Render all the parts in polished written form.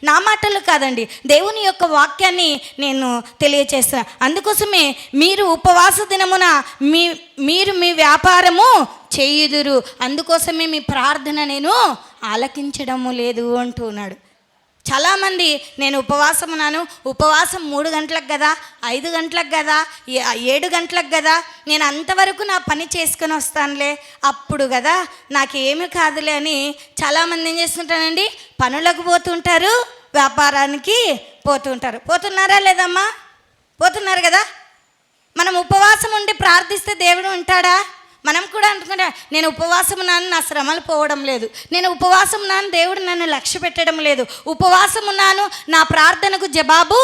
నా మాటలు కాదండి, దేవుని యొక్క వాక్యాన్ని నేను తెలియచేస్తున్నాను. అందుకోసమే మీరు ఉపవాస దినమున మీరు మీ వ్యాపారము చేయుదురు, అందుకోసమే మీ ప్రార్థన నేను ఆలకించడము లేదు అంటున్నాడు. చాలామంది నేను ఉపవాసం ఉన్నాను, ఉపవాసం 3 గంటలకు కదా, 5 గంటలకు కదా, 7 గంటలకు కదా, నేను అంతవరకు నా పని చేసుకొని వస్తానులే, అప్పుడు కదా నాకేమి కాదులే అని చాలామంది ఏం చేస్తుంటారండి, పనులకు పోతుంటారు, వ్యాపారానికి పోతుంటారు. పోతున్నారా లేదమ్మా? పోతున్నారు కదా. మనం ఉపవాసం ఉండి ప్రార్థిస్తే దేవుడు ఉంటాడా? మనం కూడా అనుకుంటా, నేను ఉపవాసం ఉన్నాను, నా శ్రమలు పోవడం లేదు, నేను ఉపవాసం ఉన్నాను, దేవుడు నన్ను లక్ష్య పెట్టడం లేదు, ఉపవాసం ఉన్నాను, నా ప్రార్థనకు జవాబు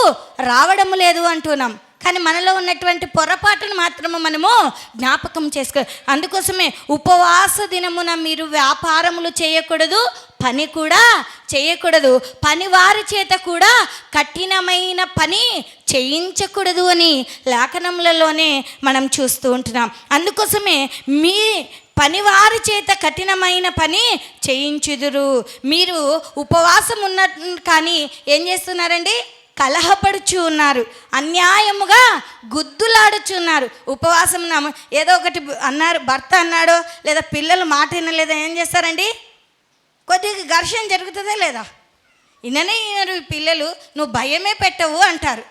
రావడం లేదు అంటున్నాం. కానీ మనలో ఉన్నటువంటి పొరపాటును మాత్రము మనము జ్ఞాపకం చేసుకో. అందుకోసమే ఉపవాస దినమున మీరు వ్యాపారములు చేయకూడదు, పని కూడా చేయకూడదు, పని వారి చేత కూడా కఠినమైన పని చేయించకూడదు అని లేఖనములలోనే మనం చూస్తూ ఉంటున్నాం. అందుకోసమే మీ పనివారి చేత కఠినమైన పని చేయించుదురు. మీరు ఉపవాసం ఉన్న కానీ ఏం చేస్తున్నారండి? కలహపడుచు ఉన్నారు, అన్యాయముగా గుద్దులాడుచున్నారు. ఉపవాసం ఉన్నాము, ఏదో ఒకటి అన్నారు, భర్త అన్నాడో లేదా పిల్లలు మాట వినలేదా, ఏం చేస్తారండి? కొద్దిగా ఘర్షణ జరుగుతుందా లేదా? ఇననే పిల్లలు, నువ్వు భయమే పెట్టవు అంటారు,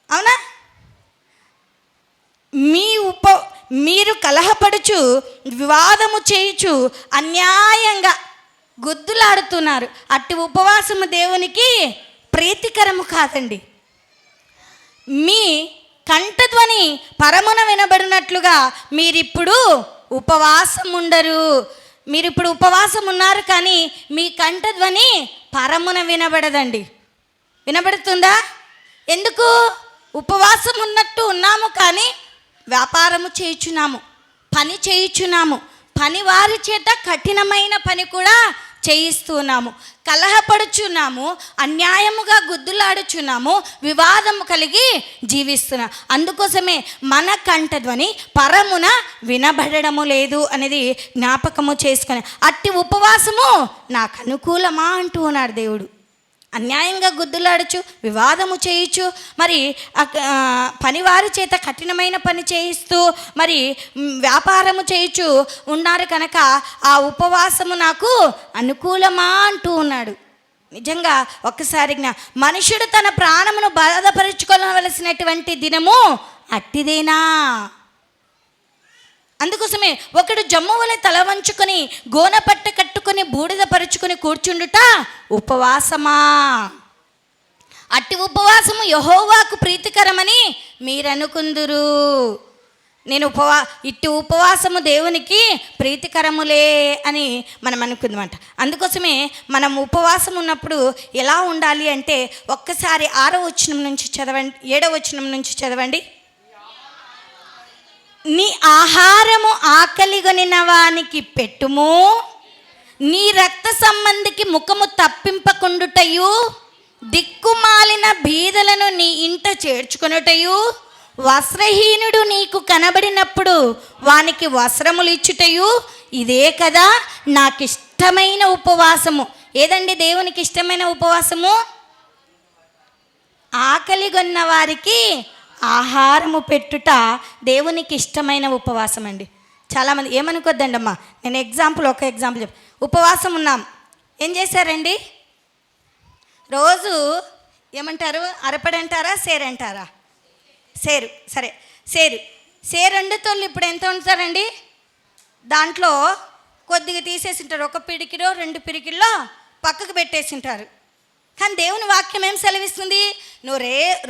అవునా? మీరు కలహపడుచు వివాదము చేయుచు అన్యాయంగా గుద్దులాడుతున్నారు. అట్టి ఉపవాసము దేవునికి ప్రీతికరము కాదండి. మీ కంఠధ్వని పరమున వినబడినట్లుగా మీరిప్పుడు ఉపవాసం ఉండరు. మీరిప్పుడు ఉపవాసం ఉన్నారు కానీ మీ కంఠధ్వని పరమున వినబడదండి. వినబడుతుందా? ఎందుకు? ఉపవాసం ఉన్నట్టు ఉన్నాము కానీ వ్యాపారము చేయుచున్నాము, పని చేయుచున్నాము, పని వారి చేత కఠినమైన పని కూడా చేయిస్తున్నాము, కలహపడుచున్నాము, అన్యాయముగా గుద్దులాడుచున్నాము, వివాదము కలిగి జీవిస్తున్నాం. అందుకోసమే మన కంఠధ్వని పరమున వినబడము లేదు అనేది జ్ఞాపకము చేసుకొని, అట్టి ఉపవాసము నాకు అనుకూలమా అంటూ ఉన్నాడు దేవుడు. అన్యాయంగా గుద్దులాడుచు వివాదము చేయించు, మరి పనివారి చేత కఠినమైన పని చేయిస్తూ మరి వ్యాపారము చేయించు ఉన్నారు కనుక ఆ ఉపవాసము నాకు అనుకూలమా అంటూ ఉన్నాడు. నిజంగా ఒక్కసారి మనుషుడు తన ప్రాణమును బాధపరుచుకోవలసినటువంటి దినము అట్టిదేనా? అందుకోసమే ఒకడు జమ్ము వలె తల వంచుకొని గోనపట్ట కట్టుకొని బూడిద పరుచుకొని కూర్చుండుట ఉపవాసమా? అట్టి ఉపవాసము యెహోవాకు ప్రీతికరమని మీరు అనుకుందురు. నేను ఇట్టి ఉపవాసము దేవునికి ప్రీతికరములే అని మనం అనుకుందామంట. అందుకోసమే మనం ఉపవాసం ఉన్నప్పుడు ఎలా ఉండాలి అంటే ఒక్కసారి 6వ వచనం నుంచి చదవండి, 7వ వచనం నుంచి చదవండి. నీ ఆహారము ఆకలిగొనిన వానికి పెట్టుము, నీ రక్త సంబంధికి ముఖము తప్పింపకుండుటయు, దిక్కుమాలిన బీదలను నీ ఇంట చేర్చుకొనుటయు, వస్త్రహీనుడు నీకు కనబడినప్పుడు వానికి వస్త్రములు ఇచ్చుటయు ఇదే కదా నాకు ఇష్టమైన ఉపవాసము. ఏదండి దేవునికి ఇష్టమైన ఉపవాసము? ఆకలిగొన్న వారికి ఆహారము పెట్టుట దేవునికి ఇష్టమైన ఉపవాసం అండి. చాలామంది ఏమనుకోద్దండి అమ్మా, నేను ఒక ఎగ్జాంపుల్ చెప్పు. ఉపవాసం ఉన్నాం, ఏం చేశారండి? రోజు ఏమంటారు? అరపడి అంటారా, సేరు అంటారా? సేరు. సరే, సేరు వండుతోళ్ళు ఇప్పుడు ఎంత వండుతారండి? దాంట్లో కొద్దిగా తీసేసి ఉంటారు, 1 పిడికిలో 2 పిడికిల్లో పక్కకు పెట్టేసి ఉంటారు. కానీ దేవుని వాక్యం ఏం సెలవిస్తుంది? నువ్వు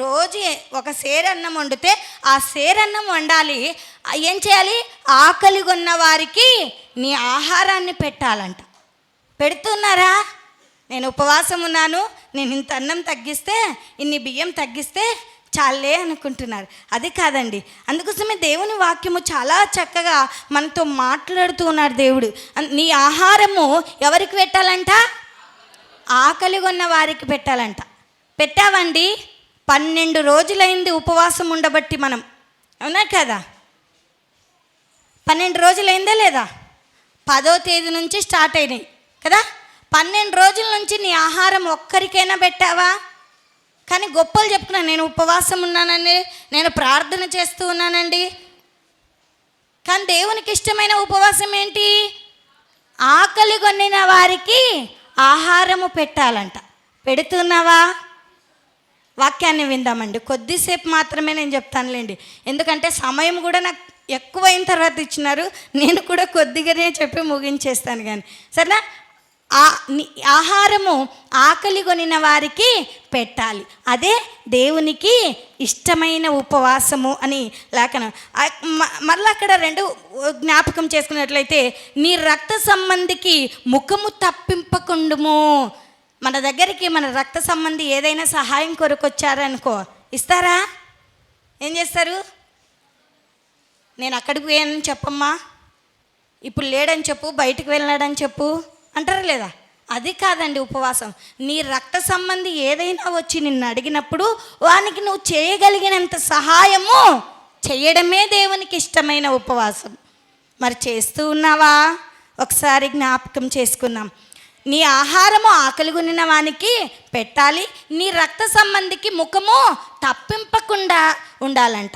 రోజు ఒక సేరన్నం వండితే ఆ సేరన్నం వండాలి, ఏం చేయాలి? ఆకలిగొన్న వారికి నీ ఆహారాన్ని పెట్టాలంట. పెడుతున్నారా? నేను ఉపవాసం ఉన్నాను, నేను ఇంత అన్నం తగ్గిస్తే, ఇన్ని బియ్యం తగ్గిస్తే చాలే అనుకుంటున్నారు. అది కాదండి. అందుకోసమే దేవుని వాక్యము చాలా చక్కగా మనతో మాట్లాడుతూ ఉన్నాడు దేవుడు. నీ ఆహారము ఎవరికి పెట్టాలంట? ఆకలిగొన్న వారికి పెట్టాలంట. పెట్టావండి? 12 రోజులైంది ఉపవాసం ఉండబట్టి మనం, అవునా కదా? 12 రోజులైందా లేదా? 10వ తేదీ నుంచి స్టార్ట్ అయినాయి కదా. 12 రోజుల నుంచి నీ ఆహారం ఒక్కరికైనా పెట్టావా? కానీ గొప్పలు చెప్పుకున్నాను, నేను ఉపవాసం ఉన్నానండి, నేను ప్రార్థన చేస్తూ ఉన్నానండి. కానీ దేవునికి ఇష్టమైన ఉపవాసం ఏంటి? ఆకలి కొనిన వారికి ఆహారము పెట్టాలంట. పెడుతున్నావా? వాక్యాన్ని విందామండి. కొద్దిసేపు మాత్రమే నేను చెప్తానులేండి, ఎందుకంటే సమయం కూడా నాకు ఎక్కువైన తర్వాత ఇచ్చినారు. నేను కూడా కొద్దిగానే చెప్పి ముగించేస్తాను. కానీ సరేనా? ఆహారము ఆకలి కొనిన వారికి పెట్టాలి, అదే దేవునికి ఇష్టమైన ఉపవాసము అని లేఖనం. మళ్ళీ అక్కడ 2 జ్ఞాపకం చేసుకున్నట్లయితే, నీ రక్త సంబంధికి ముఖము తప్పింపకుండుము. మన దగ్గరికి మన రక్త సంబంధి ఏదైనా సహాయం కొరకు వచ్చారనుకో, ఇస్తారా? ఏం చేస్తారు? నేను అక్కడికి పోయానని చెప్పమ్మా, ఇప్పుడు లేడని చెప్పు, బయటకు వెళ్ళాడని చెప్పు అంటారా లేదా? అది కాదండి ఉపవాసం. నీ రక్త సంబంధి ఏదైనా వచ్చి నిన్ను అడిగినప్పుడు వానికి నువ్వు చేయగలిగినంత సహాయము చేయడమే దేవునికి ఇష్టమైన ఉపవాసం. మరి చేస్తూ ఉన్నావా? ఒకసారి జ్ఞాపకం చేసుకుందాం. నీ ఆహారము ఆకలి కొనిన వానికి పెట్టాలి, నీ రక్త సంబంధికి ముఖము తప్పింపకుండా ఉండాలంట.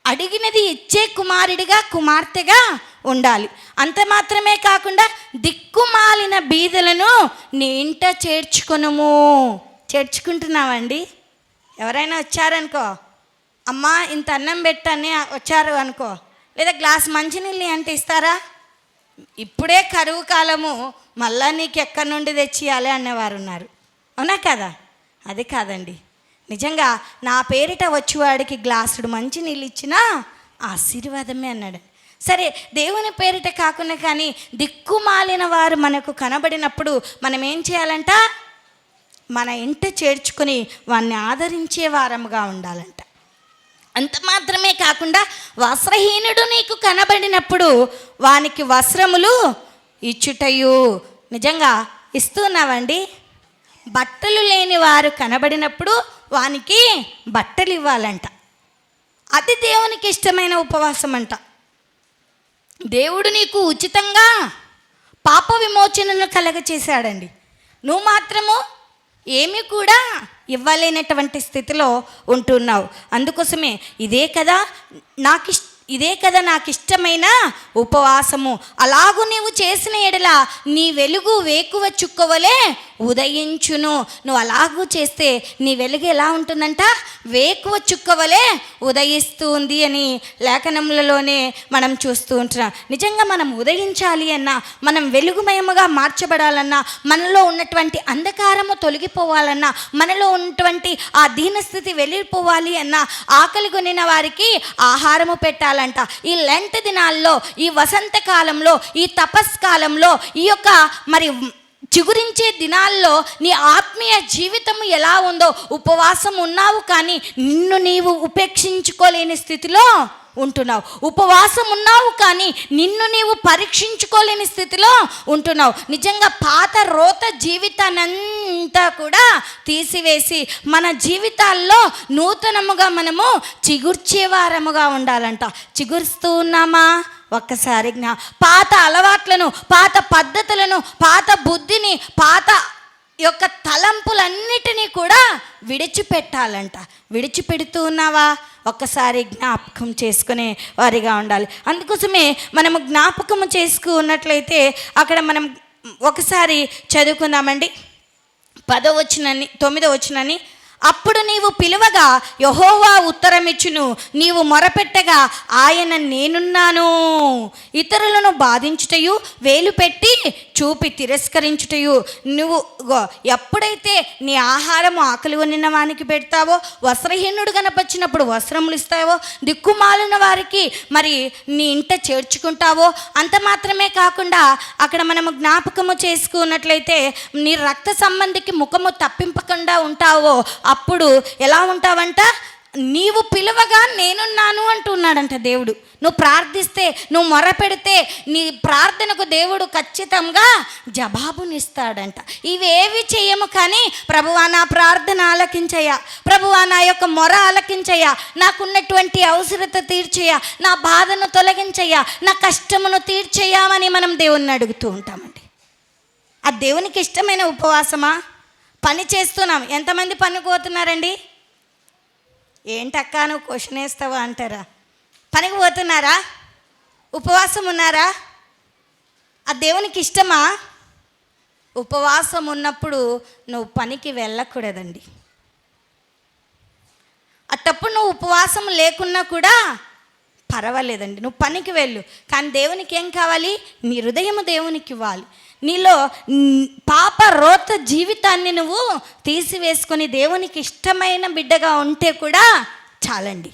అడిగినది ఇచ్చే కుమారుడిగా కుమార్తెగా ఉండాలి. అంత మాత్రమే కాకుండా దిక్కుమాలిన బీదలను నీ ఇంట చేర్చుకొనుము. చేర్చుకుంటున్నావండి? ఎవరైనా వచ్చారనుకో, అమ్మా ఇంత అన్నం పెట్టని వచ్చారు అనుకో, లేదా గ్లాస్ మంచినీళ్ళు అంటే ఇస్తారా? ఇప్పుడే కరువు కాలము, మళ్ళా నీకు ఎక్కడి నుండి తెచ్చియాలి అనేవారు ఉన్నారు. అవునా కదా? అది కాదండి. నిజంగా నా పేరిట వచ్చేవాడికి గ్లాసుడు మంచి నీళ్ళు ఇచ్చినా ఆశీర్వాదమే అన్నాడు. సరే, దేవుని పేరిట కాకుండా కానీ దిక్కుమాలిన వారు మనకు కనబడినప్పుడు మనం ఏం చేయాలంట? మన ఇంట చేర్చుకొని వారిని ఆదరించే వారముగా ఉండాలంట. అంత మాత్రమే కాకుండా వస్త్రహీనుడు నీకు కనబడినప్పుడు వానికి వస్త్రములు ఇచ్చుటయు. నిజంగా ఇస్తున్నావండి? బట్టలు లేని వారు కనబడినప్పుడు వానికి బట్టలు ఇవ్వాలంట. అది దేవునికి ఇష్టమైన ఉపవాసం అంట. దేవుడు నీకు ఉచితంగా పాప విమోచనను కలగచేశాడండి. నువ్వు మాత్రము ఏమీ కూడా ఇవ్వలేనటువంటి స్థితిలో ఉంటున్నావు. అందుకోసమే ఇదే కదా నాకు ఇష్టమైన ఉపవాసము. అలాగూ నీవు చేసిన ఎడల నీ వెలుగు వేకువ చుక్కవలే ఉదయించును. నువ్వు అలాగూ చేస్తే నీ వెలుగు ఎలా ఉంటుందంట? వేకువ చుక్కవలే ఉదయిస్తూ ఉంది అని లేఖనములలోనే మనం చూస్తూ ఉంటున్నాం. నిజంగా మనం ఉదయించాలి అన్నా, మనం వెలుగుమయముగా మార్చబడాలన్నా, మనలో ఉన్నటువంటి అంధకారము తొలగిపోవాలన్నా, మనలో ఉన్నటువంటి ఆ దీనస్థితి వెళ్ళిపోవాలి అన్నా, ఆకలి కొనిన వారికి ఆహారము పెట్టాలంట. ఈ లెంట్ దినాల్లో, ఈ వసంతకాలంలో, ఈ తపస్కాలంలో, ఈ యొక్క మరి చిగురించే దినాల్లో నీ ఆత్మీయ జీవితం ఎలా ఉందో, ఉపవాసం ఉన్నావు కానీ నిన్ను నీవు ఉపేక్షించుకోలేని స్థితిలో ఉంటున్నావు. ఉపవాసం ఉన్నావు కానీ నిన్ను నీవు పరీక్షించుకోలేని స్థితిలో ఉంటున్నావు. నిజంగా పాత రోత జీవితాన్నంతా కూడా తీసివేసి మన జీవితాల్లో నూతనముగా మనము చిగుర్చేవారముగా ఉండాలంట. చిగురుస్తూ ఉన్నామా? ఒక్కసారి పాత అలవాట్లను, పాత పద్ధతులను, పాత బుద్ధిని, పాత యొక్క తలంపులన్నిటినీ కూడా విడిచిపెట్టాలంట. విడిచిపెడుతూ ఉన్నావా? ఒక్కసారి జ్ఞాపకం చేసుకునే వారిగా ఉండాలి. అందుకోసమే మనము జ్ఞాపకము చేసుకున్నట్లయితే అక్కడ మనం ఒకసారి చదువుకుందామండి. 10వ వచనాన్ని 9వ వచనాన్ని. అప్పుడు నీవు పిలువగా యెహోవా ఉత్తరమిచ్చును, నీవు మొరపెట్టగా ఆయన నేనున్నాను. ఇతరులను బాధించుటయు, వేలు పెట్టి చూపి తిరస్కరించుటయు. నువ్వు ఎప్పుడైతే నీ ఆహారము ఆకలి కొనిన వానికి పెడతావో, వస్త్రహీనుడు కనపచ్చినప్పుడు వస్త్రములు ఇస్తావో, దిక్కుమాలిన వారికి మరి నీ ఇంట చేర్చుకుంటావో, అంత మాత్రమే కాకుండా అక్కడ మనము జ్ఞాపకము చేసుకున్నట్లయితే నీ రక్త సంబంధికి ముఖము తప్పింపకుండా ఉంటావో, అప్పుడు ఎలా ఉంటావంట? నీవు పిలువగా నేనున్నాను అంటున్నాడంట దేవుడు. నువ్వు ప్రార్థిస్తే, నువ్వు మొరపెడితే నీ ప్రార్థనకు దేవుడు ఖచ్చితంగా జవాబునిస్తాడంట. ఇవేవి చేయము కానీ ప్రభువా నా ప్రార్థన ఆలకించయ్యా, ప్రభువా నా యొక్క మొర ఆలకించయ్యా, నాకున్నటువంటి అవసరత తీర్చయ్యా, నా బాధను తొలగించయ్యా, నా కష్టమును తీర్చయ్యామని మనం దేవుణ్ణి అడుగుతూ ఉంటామండి. ఆ దేవునికి ఇష్టమైన ఉపవాసమా? పని చేస్తున్నాం, ఎంతమంది పనికి పోతున్నారండి? ఏంటక్కా నువ్వు క్వశ్చన్ వేస్తావా అంటారా? పనికి పోతున్నారా? ఉపవాసం ఉన్నారా? ఆ దేవునికి ఇష్టమా? ఉపవాసం ఉన్నప్పుడు నువ్వు పనికి వెళ్ళకూడదండి. అట్టప్పుడు నువ్వు ఉపవాసం లేకున్నా కూడా పర్వాలేదండి, నువ్వు పనికి వెళ్ళు. కానీ దేవునికి ఏం కావాలి? నీ హృదయం దేవునికి ఇవ్వాలి. నీలో పాప రోత జీవితాన్ని నువ్వు తీసివేసుకొని దేవునికి ఇష్టమైన బిడ్డగా ఉంటే కూడా చాలండి.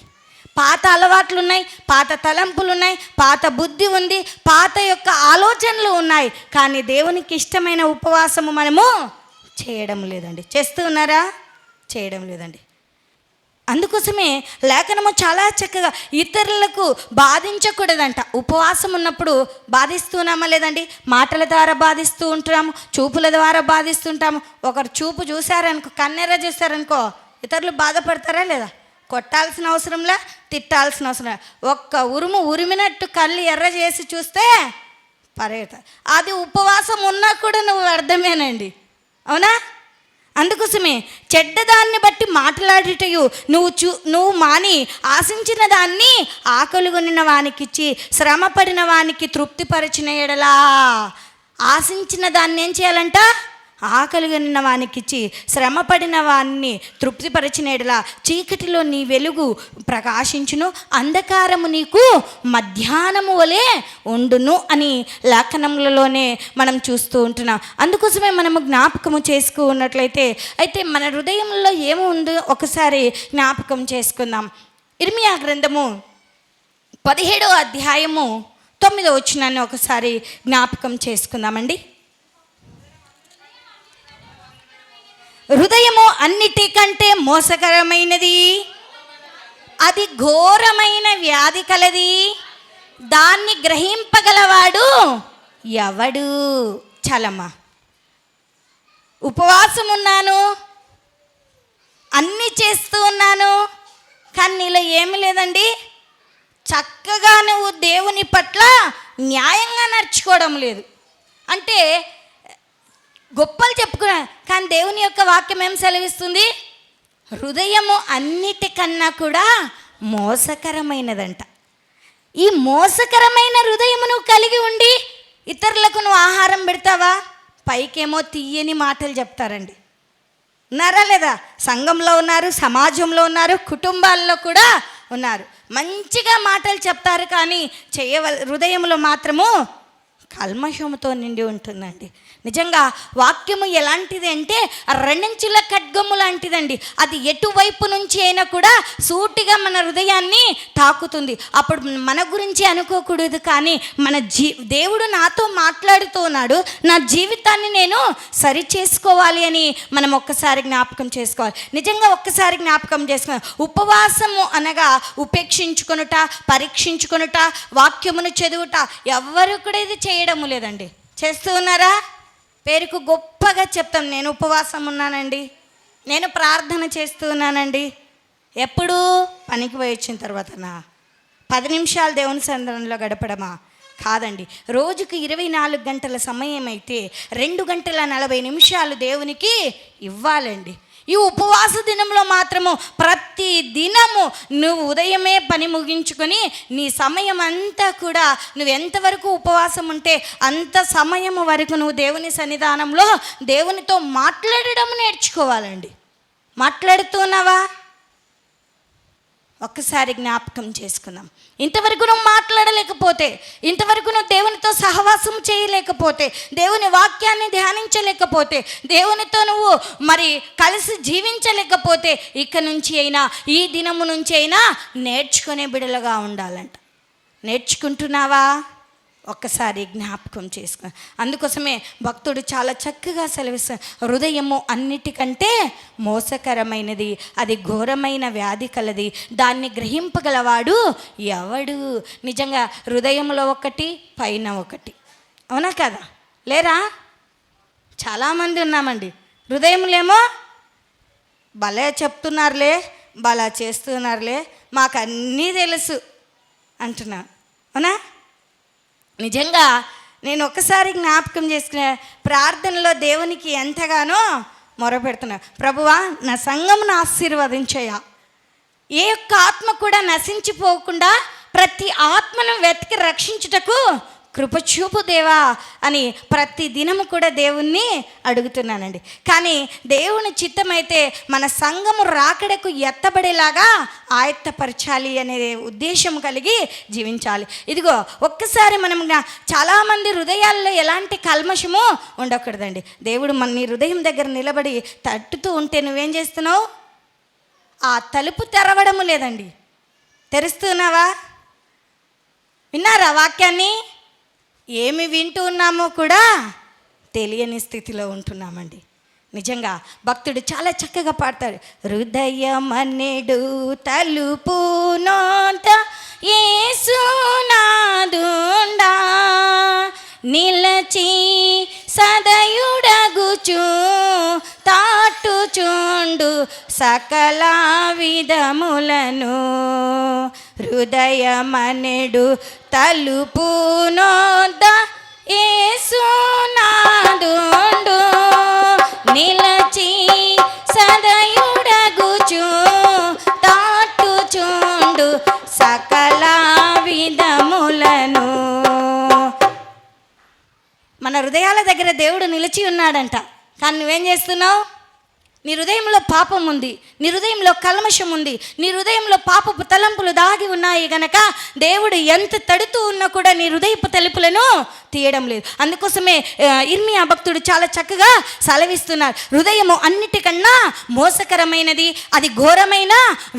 పాత అలవాట్లు ఉన్నాయి, పాత తలంపులు ఉన్నాయి, పాత బుద్ధి ఉంది, పాత యొక్క ఆలోచనలు ఉన్నాయి, కానీ దేవునికి ఇష్టమైన ఉపవాసము మనము చేయడం లేదండి. చేస్తూ ఉన్నారా? చేయడం లేదండి. అందుకోసమే లేఖనము చాలా చక్కగా ఇతరులకు బాధించకూడదంట. ఉపవాసం ఉన్నప్పుడు బాధిస్తున్నామా లేదండి? మాటల ద్వారా బాధిస్తూ ఉంటున్నాము, చూపుల ద్వారా బాధిస్తుంటాము. ఒకరు చూపు చూశారనుకో, కన్నెర్ర చూశారనుకో, ఇతరులు బాధపడతారా లేదా? కొట్టాల్సిన అవసరంలా, తిట్టాల్సిన అవసరం, ఒక్క ఉరిమినట్టు కళ్ళు ఎర్ర చేసి చూస్తే పరేత. అది ఉపవాసం ఉన్నా కూడా నువ్వు వ్యర్థమేనండి, అవునా? అందుకోసమే చెడ్డదాన్ని బట్టి మాట్లాడేటయు నువ్వు మాని ఆశించిన దాన్ని ఆకలిగొనిన వానికిచ్చి శ్రమపడిన వానికి తృప్తిపరిచిన ఎడలా. ఆశించిన దాన్ని ఏం చేయాలంట? ఆకలిగొనిన వానికిచ్చి శ్రమపడిన వాన్ని తృప్తిపరిచిన ఎడలా చీకటిలో నీ వెలుగు ప్రకాశించును, అంధకారము నీకు మధ్యాహ్నము వలె ఉండును అని లేఖనములలోనే మనం చూస్తూ ఉంటున్నాం. అందుకోసమే మనము జ్ఞాపకము చేసుకున్నట్లయితే అయితే మన హృదయంలో ఏముందో ఒకసారి జ్ఞాపకం చేసుకుందాం. ఇర్మియా గ్రంథము 17వ అధ్యాయము 9వ వచనాన్ని ఒకసారి జ్ఞాపకం చేసుకుందామండి. హృదయము అన్నిటికంటే మోసకరమైనది, అది ఘోరమైన వ్యాధి కలది, దాన్ని గ్రహింపగలవాడు ఎవడు? చలమా, ఉపవాసం ఉన్నాను, అన్నీ చేస్తూ ఉన్నాను, కానీ నీలో ఏమి లేదండి. చక్కగా నువ్వు దేవుని పట్ల న్యాయంగా నడుచుకోవడం లేదు. అంటే గొప్పలు చెప్పుకున్నా, కానీ దేవుని యొక్క వాక్యం ఏం సెలవిస్తుంది? హృదయము అన్నిటికన్నా కూడా మోసకరమైనదంట. ఈ మోసకరమైన హృదయము నువ్వు కలిగి ఉండి ఇతరులకు నువ్వు ఆహారం పెడతావా? పైకేమో తీయని మాటలు చెప్తారండి. ఉన్నారా లేదా? సంఘంలో ఉన్నారు, సమాజంలో ఉన్నారు, కుటుంబాల్లో కూడా ఉన్నారు. మంచిగా మాటలు చెప్తారు, కానీ హృదయంలో మాత్రము కల్మషముతో నిండి ఉంటుందండి. నిజంగా వాక్యము ఎలాంటిది అంటే రెండంచుల ఖడ్గము లాంటిదండి. అది ఎటువైపు నుంచి అయినా కూడా సూటిగా మన హృదయాన్ని తాకుతుంది. అప్పుడు మన గురించి అనుకోకూడదు, కానీ దేవుడు నాతో మాట్లాడుతున్నాడు, నా జీవితాన్ని నేను సరి చేసుకోవాలి అని మనం ఒక్కసారి జ్ఞాపకం చేసుకోవాలి. నిజంగా ఒక్కసారి జ్ఞాపకం చేసుకోవాలి. ఉపవాసము అనగా ఉపేక్షించుకొనుట, పరీక్షించుకొనుట, వాక్యమును చదువుట. ఎవ్వరు కూడా ఇది చేయడము లేదండి. చేస్తూ ఉన్నారా? పేరుకు గొప్పగా చెప్తాం, నేను ఉపవాసం ఉన్నానండి, నేను ప్రార్థన చేస్తూ ఉన్నానండి. ఎప్పుడు? పనికి పోయి వచ్చిన తర్వాతనా? 10 నిమిషాలు దేవుని సన్నిధిలో గడపడమా? కాదండి. రోజుకు 24 గంటల సమయం అయితే 2 గంటల 40 నిమిషాలు దేవునికి ఇవ్వాలండి. ఈ ఉపవాస దినంలో మాత్రము ప్రతి దినము నువ్వు ఉదయమే పని ముగించుకొని నీ సమయం అంతా కూడా నువ్వు ఎంతవరకు ఉపవాసం ఉంటే అంత సమయం వరకు నువ్వు దేవుని సన్నిధానంలో దేవునితో మాట్లాడడం నేర్చుకోవాలండి. మాట్లాడుతున్నావా? ఒక్కసారి జ్ఞాపకం చేసుకుందాం. ఇంతవరకు నువ్వు మాట్లాడలేకపోతే, ఇంతవరకు నువ్వు దేవునితో సహవాసం చేయలేకపోతే, దేవుని వాక్యాన్ని ధ్యానించలేకపోతే, దేవునితో నువ్వు కలిసి జీవించలేకపోతే, ఇక నుంచి అయినా, ఈ దినము నుంచి అయినా నేర్చుకునే బిడలుగా ఉండాలంట. నేర్చుకుంటున్నావా? ఒక్కసారి జ్ఞాపకం చేసుకో. అందుకోసమే భక్తుడు చాలా చక్కగా సెలవిస్తాడు, హృదయము అన్నిటికంటే మోసకరమైనది, అది ఘోరమైన వ్యాధి కలది, దాన్ని గ్రహింపగలవాడు ఎవడు? నిజంగా హృదయంలో ఒకటి, పైన ఒకటి, అవునా కదా? లేరా? చాలామంది ఉన్నామండి. హృదయంలేమో భలే చెప్తున్నారులే, భలా చేస్తున్నారులే, మాకు అన్నీ తెలుసు అంటున్నా, అవునా? నిజంగా నేను ఒక్కసారి జ్ఞాపకం చేసుకునే ప్రార్థనలో దేవునికి ఎంతగానో మొరపెడుతున్నా, ప్రభువా నా సంఘమును ఆశీర్వదించయ్యా, ఏ ఒక్క ఆత్మ కూడా నశించిపోకుండా ప్రతి ఆత్మను వెతికి రక్షించుటకు కృప చూపు దేవా అని ప్రతి దినము కూడా దేవుణ్ణి అడుగుతున్నానండి. కానీ దేవుని చిత్తమైతే మన సంఘము రాకడకు ఎత్తబడేలాగా ఆయత్తపరచాలి అనే ఉద్దేశం కలిగి జీవించాలి. ఇదిగో ఒక్కసారి మనం చాలామంది హృదయాల్లో ఎలాంటి కల్మషము ఉండకూడదండి. దేవుడు నీ హృదయం దగ్గర నిలబడి తట్టుతూ ఉంటే నువ్వేం చేస్తున్నావు? ఆ తలుపు తెరవడము లేదండి, తెరుస్తున్నావా? విన్నారా వాక్యాన్ని? ఏమి వింటూ ఉన్నామో కూడా తెలియని స్థితిలో ఉంటున్నామండి. నిజంగా భక్తుడు చాలా చక్కగా పాడతాడు, హృదయమనేడు తలుపు నోట యేసునాదుండా నిలచి సదయుడగుచు తాటుచుండు సకల విధములను. హృదయమనెడు తలుపు నోద యేసునాదుండు నిలచి సదయుడగుచు తాటుచుండు సకల విధములను. మన హృదయాల దగ్గర దేవుడు నిలిచి ఉన్నాడంట. కానీ నువ్వేం చేస్తున్నావు? నీ హృదయంలో పాపం ఉంది, నీ హృదయంలో కల్మషం ఉంది, నీ హృదయంలో పాపపు తలంపులు దాగి ఉన్నాయి గనక దేవుడు ఎంత తడుతూ ఉన్నా కూడా నీ హృదయపు తలుపులను తీయడం లేదు. అందుకోసమే ఇర్మియా భక్తుడు చాలా చక్కగా సెలవిస్తున్నారు, హృదయము అన్నిటికన్నా మోసకరమైనది, అది ఘోరమైన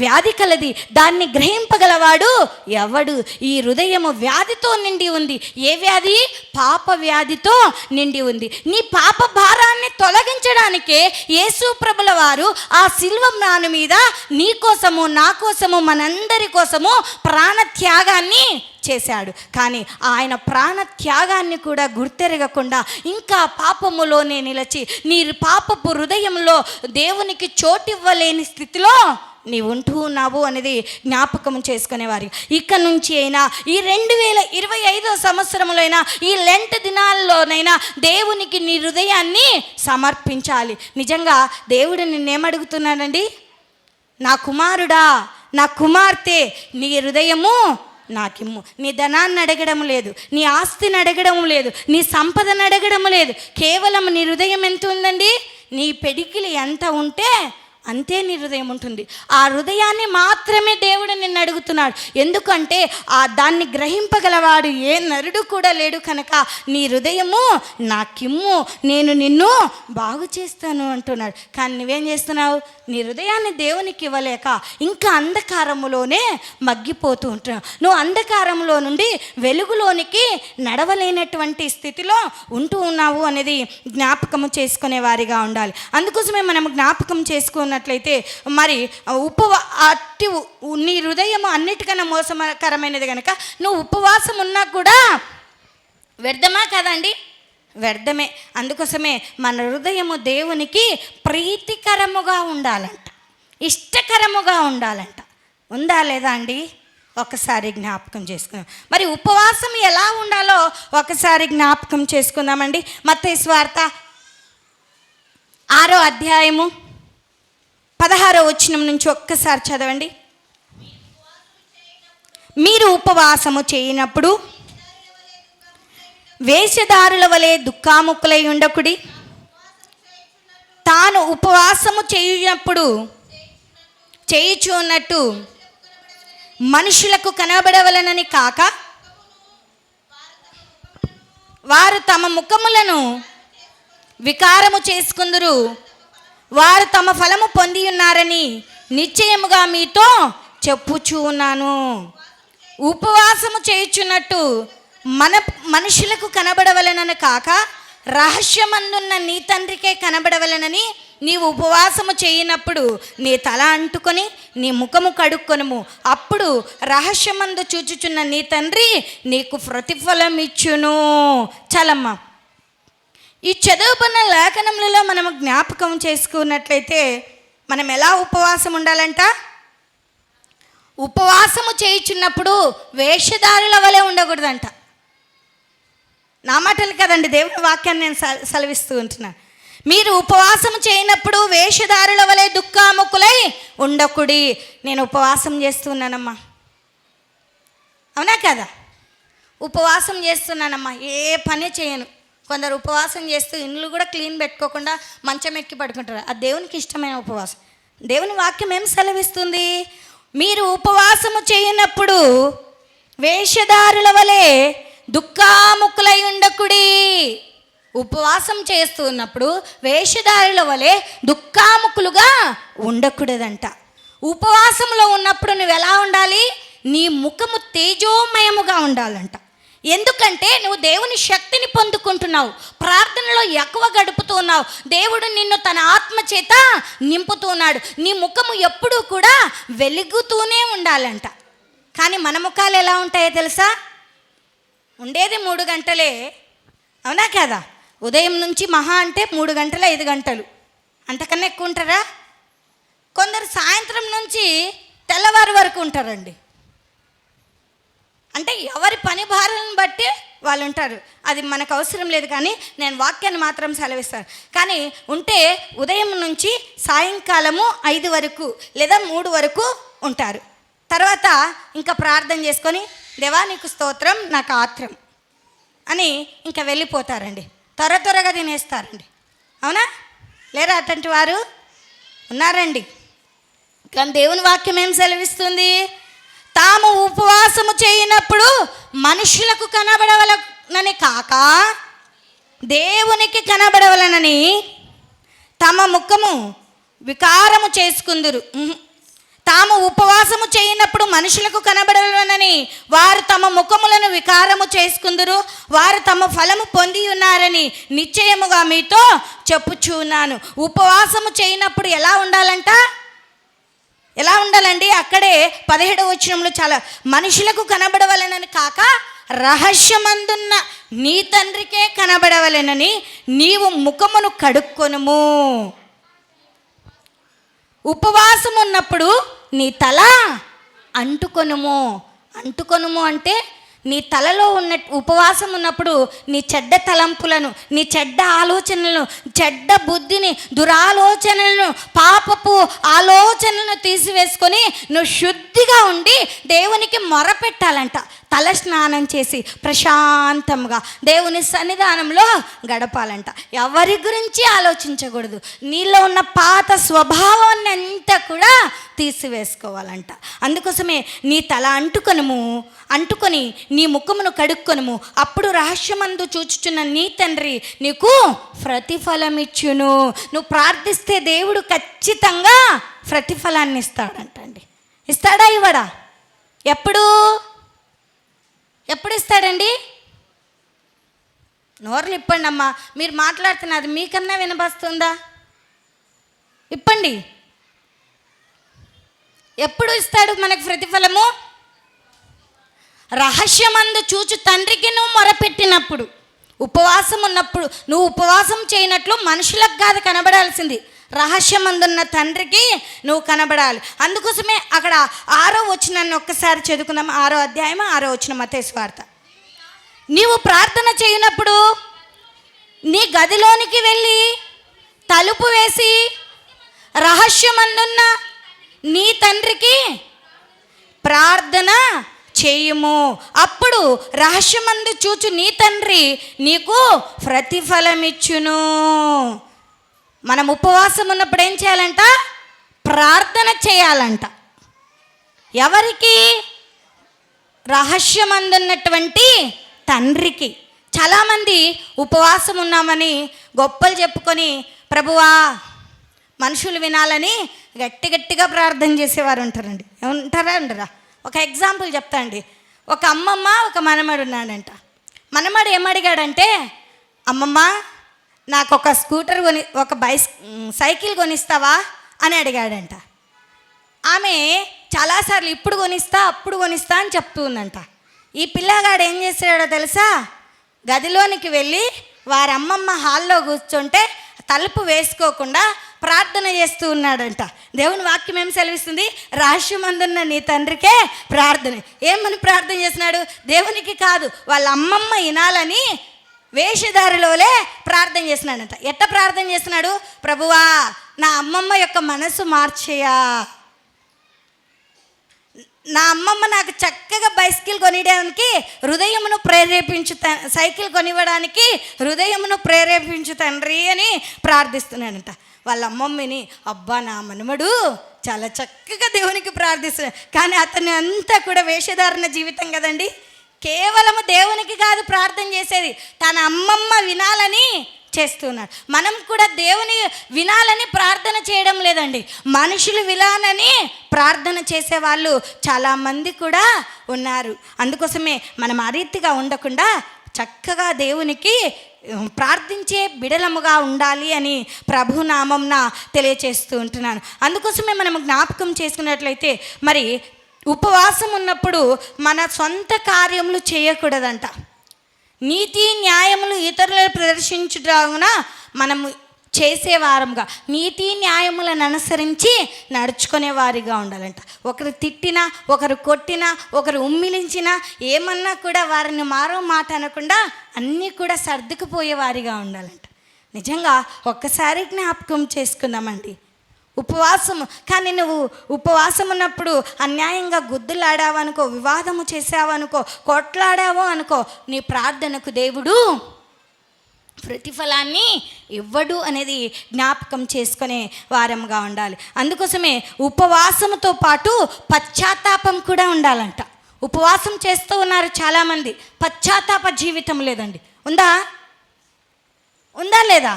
వ్యాధి కలది, దాన్ని గ్రహింపగలవాడు ఎవడు? ఈ హృదయము వ్యాధితో నిండి ఉంది. ఏ వ్యాధి? పాప వ్యాధితో నిండి ఉంది. నీ పాప భారాన్ని తొలగించడానికే యేసు ప్రభుల వారు ఆ సిలువ మ్రాను మీద నీ కోసము, నా కోసము, మనందరి కోసము ప్రాణ త్యాగాన్ని చేశాడు. కానీ ఆయన ప్రాణ త్యాగాన్ని కూడా గుర్తెరగకుండా ఇంకా పాపములోనే నిలిచి నీ పాపపు హృదయంలో దేవునికి చోటివ్వలేని స్థితిలో నీ ఉంటూ ఉన్నావు అనేది జ్ఞాపకం చేసుకునేవారు. ఇక నుంచి అయినా ఈ 2025 సంవత్సరంలో అయినా ఈ లెంట్ దినాల్లోనైనా దేవునికి నీ హృదయాన్ని సమర్పించాలి. నిజంగా దేవుడు నిన్నేమడుగుతున్నాడండి? నా కుమారుడా, నా కుమార్తె, నీ హృదయము నాకిమ్ము. నీ ధనాన్ని అడగడం లేదు, నీ ఆస్తిని అడగడం లేదు, నీ సంపదను అడగడం లేదు. కేవలం నీ హృదయం ఎంత ఉందండి? నీ పెడికిలి ఎంత ఉంటే అంతే నీ హృదయం ఉంటుంది. ఆ హృదయాన్ని మాత్రమే దేవుడు నిన్ను అడుగుతున్నాడు. ఎందుకంటే దాన్ని గ్రహింపగలవాడు ఏ నరుడు కూడా లేడు కనుక నీ హృదయము నాకిమ్ము, నేను నిన్ను బాగు చేస్తాను అంటున్నాడు. కానీ నువ్వేం చేస్తున్నావు? నీ హృదయాన్ని దేవునికి ఇవ్వలేక ఇంకా అంధకారములోనే మగ్గిపోతూ ఉంటున్నావు. నువ్వు అంధకారంలో నుండి వెలుగులోనికి నడవలేనటువంటి స్థితిలో ఉంటూ ఉన్నావు అనేది జ్ఞాపకము చేసుకునే వారిగా ఉండాలి. అందుకోసమే మనం జ్ఞాపకం చేసుకున్నట్లయితే మరి నీ హృదయం అన్నిటికన్నా మోసకరమైనది కనుక నువ్వు ఉపవాసం ఉన్నా కూడా వ్యర్థమా కదండి? వ్యర్థమే. అందుకోసమే మన హృదయము దేవునికి ప్రీతికరముగా ఉండాలంట, ఇష్టకరముగా ఉండాలంట. ఉందా లేదా అండి? ఒకసారి జ్ఞాపకం చేసుకుందాం. మరి ఉపవాసం ఎలా ఉండాలో ఒకసారి జ్ఞాపకం చేసుకుందామండి. మత్తయి సువార్త 6వ అధ్యాయము 16వ వచనం నుంచి ఒక్కసారి చదవండి. మీరు ఉపవాసము చేయనప్పుడు వేషధారుల వలె దుఃఖాముక్కులై ఉండకుడి, తాను ఉపవాసము చేయుచున్నట్టు మనుషులకు కనబడవలనని కాక వారు తమ ముఖములను వికారము చేసుకుందురు, వారు తమ ఫలము పొంది ఉన్నారని నిశ్చయముగా మీతో చెప్పుచూ ఉన్నాను. ఉపవాసము చేయుచున్నట్టు మనుషులకు కనబడవలనని కాక రహస్యమందున్న నీ తండ్రికే కనబడవలనని నీవు ఉపవాసము చేయనప్పుడు నీ తల అంటుకొని నీ ముఖము కడుక్కొనుము, అప్పుడు రహస్యమందు చూచుచున్న నీ తండ్రి నీకు ప్రతిఫలం ఇచ్చును. చాలమ్మా, ఈ చదువుకున్న లేఖనములలో మనము జ్ఞాపకం చేసుకున్నట్లయితే మనం ఎలా ఉపవాసం ఉండాలంట? ఉపవాసము చేయుచున్నప్పుడు వేషధారుల వలె ఉండకూడదంట. నా మాటలు కదండి, దేవుని వాక్యాన్ని నేను సెలవిస్తూ ఉంటున్నాను. మీరు ఉపవాసం చేయనప్పుడు వేషధారుల వలె దుఃఖాముఖులై ఉండకుడి. నేను ఉపవాసం చేస్తున్నానమ్మా, అవునా కదా? ఉపవాసం చేస్తున్నానమ్మా, ఏ పని చేయను. కొందరు ఉపవాసం చేస్తూ ఇండ్లు కూడా క్లీన్ పెట్టుకోకుండా మంచం ఎక్కి పడుకుంటారు. అది దేవునికి ఇష్టమైన ఉపవాసం. దేవుని వాక్యం ఏం సెలవిస్తుంది? మీరు ఉపవాసము చేయనప్పుడు వేషధారుల వలె దుఃఖాముఖులై ఉండకుడి. ఉపవాసం చేస్తూ ఉన్నప్పుడు వేషధారుల వలె దుఃఖాముఖులుగా ఉండకూడదంట. ఉపవాసంలో ఉన్నప్పుడు నువ్వు ఎలా ఉండాలి? నీ ముఖము తేజోమయముగా ఉండాలంట. ఎందుకంటే నువ్వు దేవుని శక్తిని పొందుకుంటున్నావు, ప్రార్థనలో ఎక్కువ గడుపుతున్నావు, దేవుడు నిన్ను తన ఆత్మ చేత నింపుతున్నాడు. నీ ముఖము ఎప్పుడూ కూడా వెలుగుతూనే ఉండాలంట. కానీ మన ముఖాలు ఎలా ఉంటాయో తెలుసా? ఉండేది 3 గంటలే, అవునా కదా? ఉదయం నుంచి మహా అంటే 3 గంటలు 5 గంటలు, అంతకన్నా ఎక్కువ ఉంటారా? కొందరు సాయంత్రం నుంచి తెల్లవారు వరకు ఉంటారండి. అంటే ఎవరి పని భారాలను బట్టి వాళ్ళు ఉంటారు. అది మనకు అవసరం లేదు, కానీ నేను వాక్యాన్ని మాత్రం సెలవిస్తాను. కానీ ఉంటే ఉదయం నుంచి సాయంకాలము 5 వరకు లేదా 3 వరకు ఉంటారు. తర్వాత ఇంకా ప్రార్థన చేసుకొని, దేవా నీకు స్తోత్రం, నాకు ఆత్రం అని ఇంకా వెళ్ళిపోతారండి. త్వరగా తినేస్తారండి, అవునా? లేరా అటువంటి వారు? ఉన్నారండి. కానీ దేవుని వాక్యం ఏం సెలవిస్తుంది? తాము ఉపవాసము చేయనప్పుడు మనుషులకు కనబడవలనని కాక దేవునికి కనబడవలనని తమ ముఖము వికారము చేసుకుందురు. తాము ఉపవాసము చేయనప్పుడు మనుషులకు కనబడవలనని వారు తమ ముఖములను వికారము చేసుకుందురు. వారు తమ ఫలము పొంది ఉన్నారని నిశ్చయముగా మీతో చెప్పుచున్నాను. ఉపవాసము చేయనప్పుడు ఎలా ఉండాలంట? ఎలా ఉండాలండి? అక్కడే 17వ వచనంలో చాలా, మనుషులకు కనబడవలనని కాక రహస్యమందున్న నీ తండ్రికే కనబడవలెనని నీవు ముఖమును కడుక్కొనుము. ఉపవాసం ఉన్నప్పుడు నీ తల అంటుకొనుము. అంటుకొనుము అంటే నీ తలలో ఉన్న, ఉపవాసం ఉన్నప్పుడు నీ చెడ్డ తలంపులను, నీ చెడ్డ ఆలోచనలను, చెడ్డ బుద్ధిని, దురాలోచనలను, పాపపు ఆలోచనలను తీసివేసుకొని నువ్వు శుద్ధిగా ఉండి దేవునికి మొరపెట్టాలంట. తల స్నానం చేసి ప్రశాంతంగా దేవుని సన్నిధానంలో గడపాలంట. ఎవరి గురించి ఆలోచించకూడదు. నీలో ఉన్న పాత స్వభావాన్ని అంతా కూడా తీసివేసుకోవాలంట. అందుకోసమే నీ తల అంటుకొని నీ ముఖమును కడుక్కొనుము. అప్పుడు రహస్యమందు చూచుచున్న నీ తండ్రి నీకు ప్రతిఫలమిచ్చును. నువ్వు ప్రార్థిస్తే దేవుడు ఖచ్చితంగా ప్రతిఫలాన్ని ఇస్తాడంటండి. ఇస్తాడా? ఇవ్వడా? ఎప్పుడు ఇస్తాడండి? నోరులు ఇప్పండి అమ్మా. మీరు మాట్లాడుతున్నది మీకన్నా వినబస్తుందా? ఇప్పండి. ఎప్పుడు ఇస్తాడు మనకు ప్రతిఫలము? రహస్యమందు చూచు తండ్రికి నువ్వు మొరపెట్టినప్పుడు, ఉపవాసం ఉన్నప్పుడు. నువ్వు ఉపవాసం చేయనట్లు మనుషులకు కాదు కనబడాల్సింది, రహస్యమందున్న తండ్రికి నువ్వు కనబడాలి. అందుకోసమే అక్కడ 6వ వచనాన్ని ఒక్కసారి చదువుకుందాం. 6వ అధ్యాయం 6వ వచనం మత్తయి సువార్త. నీవు ప్రార్థన చేయనప్పుడు నీ గదిలోనికి వెళ్ళి తలుపు వేసి రహస్యమందున్న నీ తండ్రికి ప్రార్థన చేయుము. అప్పుడు రహస్యమందు చూచు నీ తండ్రి నీకు ప్రతిఫలమిచ్చును. మనం ఉపవాసం ఉన్నప్పుడు ఏం చేయాలంట? ప్రార్థన చేయాలంట. ఎవరికి? రహస్యమందున్నటువంటి తండ్రికి. చాలామంది ఉపవాసం ఉన్నామని గొప్పలు చెప్పుకొని, ప్రభువా మనుషులు వినాలని గట్టిగా ప్రార్థన చేసేవారు ఉంటారండి. ఉండరా? ఒక ఎగ్జాంపుల్ చెప్తా అండి. ఒక అమ్మమ్మ, ఒక మనమడు ఉన్నాడంట. మనమడు ఏమడిగాడంటే, అమ్మమ్మ నాకు ఒక స్కూటర్ ఒక సైకిల్ కొనిస్తావా అని అడిగాడంట. ఆమె చాలాసార్లు ఇప్పుడు కొనిస్తా అప్పుడు కొనిస్తా అని చెప్తూ ఉందంట. ఈ పిల్లగాడు ఏం చేసాడో తెలుసా? గదిలోనికి వెళ్ళి వారి అమ్మమ్మ హాల్లో కూర్చుంటే తలుపు వేసుకోకుండా ప్రార్థన చేస్తూ ఉన్నాడంట. దేవుని వాక్యం ఏం సెలవిస్తుంది? రహస్యమందున్న నీ తండ్రికే ప్రార్థన. ఏమని ప్రార్థన చేస్తున్నాడు? దేవునికి కాదు, వాళ్ళ అమ్మమ్మ వినాలని వేషధారిలోలే ప్రార్థన చేస్తున్నాడంట. ఎట్ట ప్రార్థన చేస్తున్నాడు? ప్రభువా నా అమ్మమ్మ యొక్క మనసు మార్చేయా, నా అమ్మమ్మ నాకు చక్కగా బైసికిల్ కొనియడానికి హృదయమును ప్రేరేపించు, సైకిల్ కొనివ్వడానికి హృదయమును ప్రేరేపించు తండ్రి అని ప్రార్థిస్తున్నాడంట. వాళ్ళ అమ్మమ్మని, అబ్బా నా మనమడు చాలా చక్కగా దేవునికి ప్రార్థిస్తున్నాడు. కానీ అతను అంతా కూడా వేషధారణ జీవితం కదండి. కేవలము దేవునికి కాదు ప్రార్థన చేసేది, తన అమ్మమ్మ వినాలని చేస్తున్నాడు. మనం కూడా దేవుని వినాలని ప్రార్థన చేయడం లేదండి, మనుషులు వినాలని ప్రార్థన చేసేవాళ్ళు చాలామంది కూడా ఉన్నారు. అందుకోసమే మనం ఆ రీతిగా ఉండకుండా చక్కగా దేవునికి ప్రార్థించే బిడలముగా ఉండాలి అని ప్రభునామంన తెలియచేస్తూ ఉంటున్నాను. అందుకోసమే మనం జ్ఞాపకం చేసుకున్నట్లయితే మరి ఉపవాసం ఉన్నప్పుడు మన సొంత కార్యములు చేయకూడదంట. నీతి న్యాయములు ఇతరులను ప్రదర్శించుట మనము చేసేవారంగా, నీతి న్యాయములను అనుసరించి నడుచుకునే వారిగా ఉండాలంట. ఒకరు తిట్టినా, ఒకరు కొట్టినా, ఒకరు ఉమ్మిలించినా, ఏమన్నా కూడా వారిని మారో మాట అనకుండా అన్నీ కూడా సర్దుకుపోయే వారిగా ఉండాలంట. నిజంగా ఒక్కసారి జ్ఞాపకం చేసుకుందామండి ఉపవాసము. కానీ నువ్వు ఉపవాసం ఉన్నప్పుడు అన్యాయంగా గుద్దులాడావనుకో, వివాదము చేసావనుకో, కొట్లాడావో అనుకో, నీ ప్రార్థనకు దేవుడు ప్రతిఫలాన్ని ఇవ్వడు అనేది జ్ఞాపకం చేసుకునే వారంగా ఉండాలి. అందుకోసమే ఉపవాసంతో పాటు పశ్చాత్తాపం కూడా ఉండాలంట. ఉపవాసం చేస్తూ ఉన్నారు చాలామంది, పశ్చాత్తాప జీవితం లేదండి. ఉందా లేదా?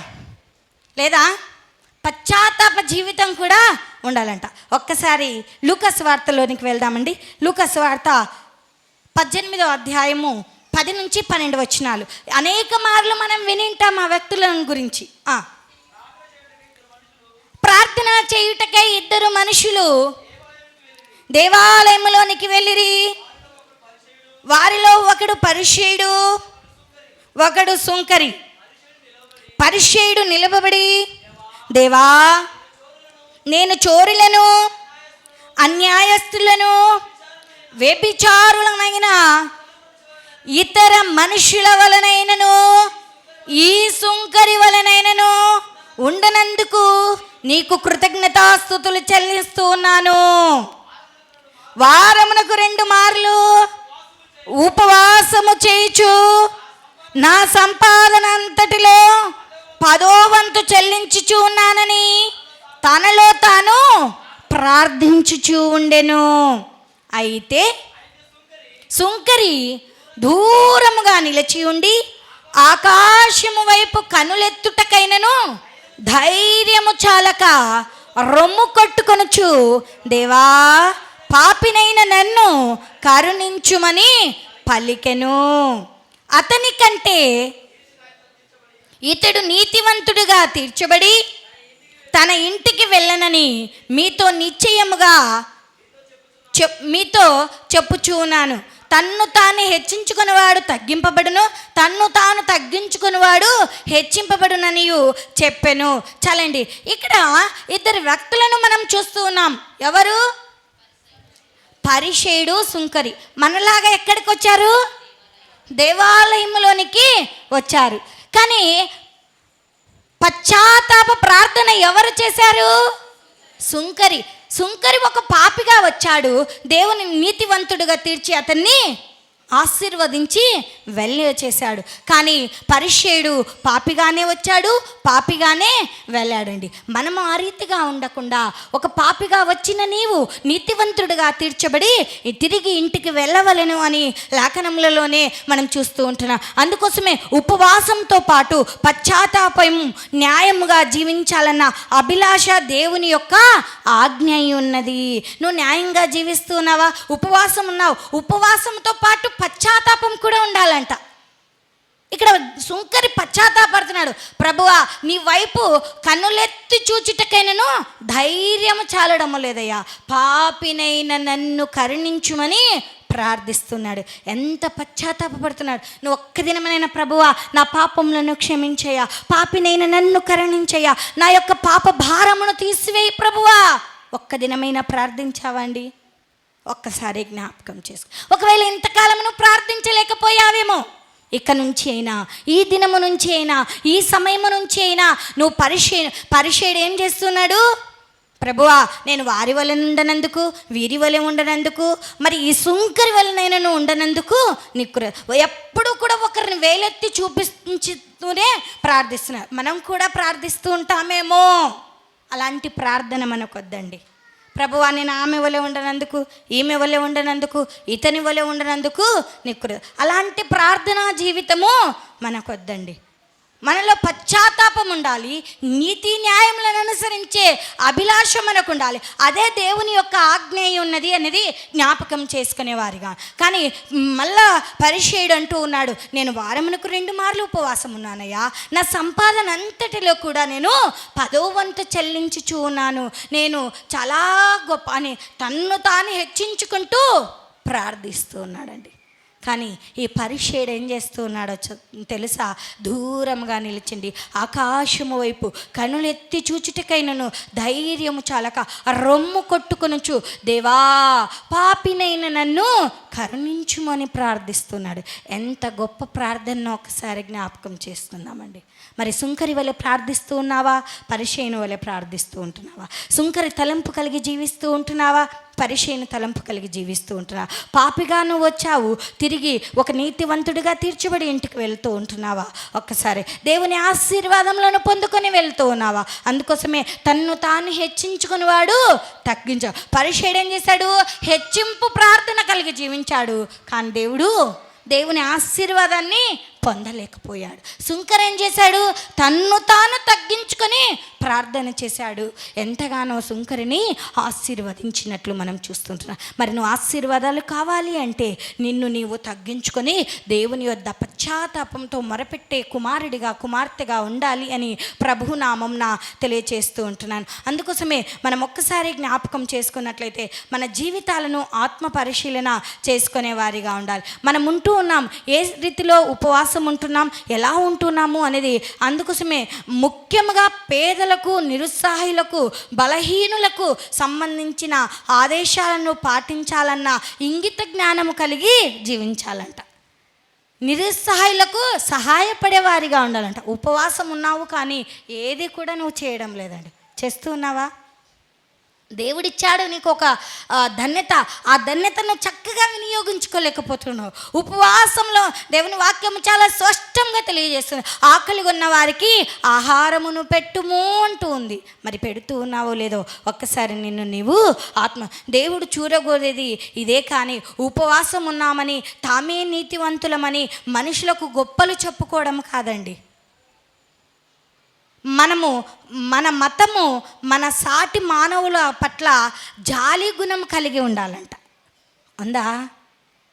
పశ్చాత్తాప జీవితం కూడా ఉండాలంట. ఒక్కసారి లూకాసు వార్తలోనికి వెళ్దామండి. లూకాసు వార్త 18వ అధ్యాయము 10 నుంచి 12 వచనాలు. అనేక మార్లు మనం వినింటాం ఆ వ్యక్తుల గురించి. ప్రార్థన చేయుటకై 2 మనుషులు దేవాలయంలోనికి వెళ్ళిరి. వారిలో ఒకడు పరిసయ్యుడు, ఒకడు సుంకరి. పరిసయ్యుడు నిలబడి, దేవా నేను చోరులను, అన్యాయస్తులను, వ్యభిచారులనైన ఇతర మనుషుల వలనైనను ఈ సుంకరి వలనైనను ఉండనందుకు నీకు కృతజ్ఞతాస్తుతులు చెల్లిస్తూ ఉన్నాను. వారమునకు 2 మార్లు ఉపవాసము చేయుచు నా సంపాదన అంతటిలో 10వ వంతు చెల్లించుచూ ఉన్నానని తనలో తాను ప్రార్థించుచూ ఉండెను. అయితే సుంకరి దూరముగా నిలిచి ఉండి ఆకాశము వైపు కనులెత్తుటకైనను ధైర్యము చాలక రొమ్ము కొట్టుకొనుచు, దేవా పాపినైన నన్ను కరుణించుమని పలికెను. అతని కంటే ఇతడు నీతివంతుడుగా తీర్చబడి తన ఇంటికి వెళ్ళనని మీతో నిశ్చయముగా మీతో చెప్పుచున్నాను. తన్ను తాను హెచ్చించుకునేవాడు తగ్గింపబడును, తన్ను తాను తగ్గించుకునేవాడు హెచ్చింపబడుననియు చెప్పెను. చాలండి, ఇక్కడ 2 వ్యక్తులను మనం చూస్తూ ఉన్నాం. ఎవరు? పరిసయ్యుడు, సుంకరి. మనలాగా ఎక్కడికి వచ్చారు? దేవాలయంలోనికి వచ్చారు. కానీ పశ్చాత్తాప ప్రార్థన ఎవరు చేశారు? సుంకరి ఒక పాపిగా వచ్చాడు, దేవుని నీతివంతుడుగా తీర్చి అతన్ని ఆశీర్వదించి చేశాడు. కానీ పరిసయ్యుడు పాపిగానే వచ్చాడు, పాపిగానే వెళ్ళాడండి. మనము ఆ రీతిగా ఉండకుండా ఒక పాపిగా వచ్చిన నీవు నీతివంతుడిగా తీర్చబడి తిరిగి ఇంటికి వెళ్ళవలెను అని లేఖనములలోనే మనం చూస్తూ ఉంటున్నాం. అందుకోసమే ఉపవాసంతో పాటు పశ్చాత్తాపం న్యాయముగా జీవించాలన్న అభిలాష దేవుని యొక్క ఆజ్ఞ ఉన్నది. నువ్వు న్యాయంగా జీవిస్తున్నావా? ఉపవాసం ఉన్నావు, ఉపవాసంతో పాటు పశ్చాత్తాపం కూడా ఉండాలంట. ఇక్కడ సుంకరి పశ్చాత్తాపడుతున్నాడు. ప్రభువా నీ వైపు కన్నులెత్తి చూచుటకైనను ధైర్యము చాలడము లేదయ్యా, పాపినైన నన్ను కరుణించుమని ప్రార్థిస్తున్నాడు. ఎంత పశ్చాత్తాపడుతున్నాడు. నువ్వు ఒక్క దినమైనా ప్రభువా నా పాపములను క్షమించయ్యా, పాపినైన నన్ను కరుణించయ్యా, నా యొక్క పాప భారమును తీసివేయి ప్రభువా. ఒక్క దినమైనా ప్రార్థించావండి? ఒక్కసారి జ్ఞాపకం చేసుకో. ఒకవేళ ఇంతకాలం నువ్వు ప్రార్థించలేకపోయావేమో, ఇక నుంచి అయినా, ఈ దినము నుంచి అయినా, ఈ సమయము నుంచి అయినా నువ్వు పరిచయుడు ఏం చేస్తున్నాడు? ప్రభువా, నేను వారి వలన ఉండనందుకు, వీరి వలె ఉండనందుకు, మరి ఈ సుంకరి వలనైనా ఉండనందుకు నీకు ఎప్పుడు కూడా ఒకరిని వేలెత్తి చూపిస్తూనే ప్రార్థిస్తున్నారు. మనం కూడా ప్రార్థిస్తూ ఉంటామేమో, అలాంటి ప్రార్థన మనకు వద్దండి. ప్రభువా, నేను ఆమె వలె ఉండనందుకు, ఈమె వలె ఉండనందుకు, ఇతని వలె ఉండనందుకు నీకు అలాంటి ప్రార్థనా జీవితము మనకు వద్దండి. మనలో పశ్చాత్తాపం ఉండాలి, నీతి న్యాయములను అనుసరించే అభిలాష మనకు ఉండాలి. అదే దేవుని యొక్క ఆజ్ఞేయ ఉన్నది అనేది జ్ఞాపకం చేసుకునేవారిగా. కానీ మళ్ళా పరిచయుడు అంటూ ఉన్నాడు, నేను వారమునకు 2 మార్లు ఉపవాసం ఉన్నానయ్యా, నా సంపాదన అంతటిలో కూడా నేను 10వ వంతు చెల్లించుచూ ఉన్నాను, నేను చాలా గొప్ప అని తన్ను తాను హెచ్చించుకుంటూ ప్రార్థిస్తూ ఉన్నాడండి. కానీ ఈ పరిచయుడు ఏం చేస్తూ ఉన్నాడో తెలుసా? దూరంగా నిలిచిండి ఆకాశము వైపు కనులెత్తి చూచుటకైనను ధైర్యము చాలక రొమ్ము కొట్టుకొనుచు, దేవా, పాపినైన నన్ను కరుణించుమని ప్రార్థిస్తున్నాడు. ఎంత గొప్ప ప్రార్థనను ఒకసారి జ్ఞాపకం చేసుకుందామండి. మరి సుంకరి వలె ప్రార్థిస్తూ ఉన్నావా? పరిచయుని వలె ప్రార్థిస్తూ ఉంటున్నావా? సుంకరి తలంపు కలిగి జీవిస్తూ ఉంటున్నావా? పరిచయుని తలంపు కలిగి జీవిస్తూ ఉంటున్నావా? పాపిగా నువ్వు వచ్చావు, తిరిగి ఒక నీతివంతుడిగా తీర్చబడి ఇంటికి వెళ్తూ ఉంటున్నావా? ఒక్కసారి దేవుని ఆశీర్వాదములను పొందుకొని వెళ్తూ ఉన్నావా? అందుకోసమే తన్ను తాను హెచ్చించుకుని వాడు తగ్గించాడు. పరిచయుడు ఏం చేశాడు? హెచ్చింపు ప్రార్థన కలిగి జీవించాడు, కానీ దేవుని ఆశీర్వాదాన్ని పొందలేకపోయాడు. సుంకర్ ఏం చేశాడు? తన్ను తాను తగ్గించుకొని ప్రార్థన చేశాడు. ఎంతగానో సుంకరిని ఆశీర్వదించినట్లు మనం చూస్తుంటున్నాం. మరి నువ్వు ఆశీర్వాదాలు కావాలి అంటే నిన్ను నీవు తగ్గించుకొని దేవుని యొద్ద పశ్చాత్తాపంతో మొరపెట్టే కుమారుడిగా, కుమార్తెగా ఉండాలి అని ప్రభునామంన తెలియచేస్తూ ఉంటున్నాను. అందుకోసమే మనం ఒక్కసారి జ్ఞాపకం చేసుకున్నట్లయితే మన జీవితాలను ఆత్మ పరిశీలన చేసుకునే వారిగా ఉండాలి. మనం ఉంటూ ఉన్నాం, ఏ రీతిలో ఉపవాసం ఉంటున్నాం, ఎలా ఉంటున్నాము అనేది. అందుకోసమే ముఖ్యంగా పేదలకు, నిరుత్సాహులకు, బలహీనులకు సంబంధించిన ఆదేశాలను పాటించాలన్న ఇంగిత జ్ఞానము కలిగి జీవించాలంట. నిరుత్సాహులకు సహాయపడేవారిగా ఉండాలంట. ఉపవాసం ఉన్నావు కానీ ఏది కూడా నువ్వు చేయడం లేదండి. చేస్తూ ఉన్నావా? దేవుడిచ్చాడు నీకు ఒక ధన్యత, ఆ ధన్యతను చక్కగా వినియోగించుకోలేకపోతున్నావు. ఉపవాసంలో దేవుని వాక్యం చాలా స్పష్టంగా తెలియజేస్తుంది, ఆకలి ఉన్న వారికి ఆహారమును పెట్టుము అంటూ ఉంది. మరి పెడుతూ ఉన్నావో లేదో ఒక్కసారి నిన్ను నీవు దేవుడు చూరగోరేది ఇదే. కానీ ఉపవాసం ఉన్నామని తామే నీతివంతులమని మనుషులకు గొప్పలు చెప్పుకోవడం కాదండి. మన మతము మన సాటి మానవుల పట్ల జాలి గుణం కలిగి ఉండాలంట. ఉందా?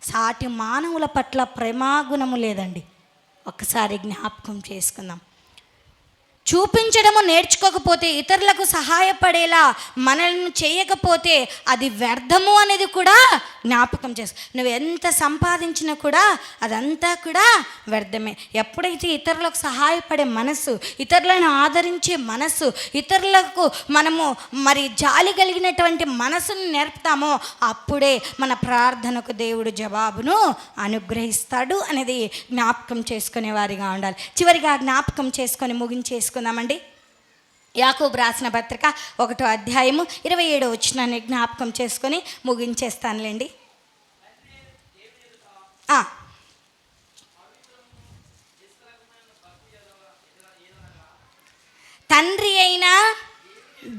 సాటి మానవుల పట్ల ప్రేమాగుణము లేదండి. ఒక్కసారి జ్ఞాపకం చేసుకుందాం. చూపించడము నేర్చుకోకపోతే, ఇతరులకు సహాయపడేలా మనల్ని చేయకపోతే అది వ్యర్థము అనేది కూడా జ్ఞాపకం చేసు. నువ్వు ఎంత సంపాదించినా కూడా అదంతా కూడా వ్యర్థమే. ఎప్పుడైతే ఇతరులకు సహాయపడే మనసు, ఇతరులను ఆదరించే మనసు, ఇతరులకు మనము మరి జాలి కలిగినటువంటి మనసును నేర్పుతామో అప్పుడే మన ప్రార్థనకు దేవుడు జవాబును అనుగ్రహిస్తాడు అనేది జ్ఞాపకం చేసుకునే వారిగా ఉండాలి. చివరిగా జ్ఞాపకం చేసుకొని ముగించేసుకుందామండి. యాకోబు రాసిన పత్రిక 1వ అధ్యాయము 27వ వచనాన్ని జ్ఞాపకం చేసుకొని ముగించేస్తానులేండి. తండ్రి అయిన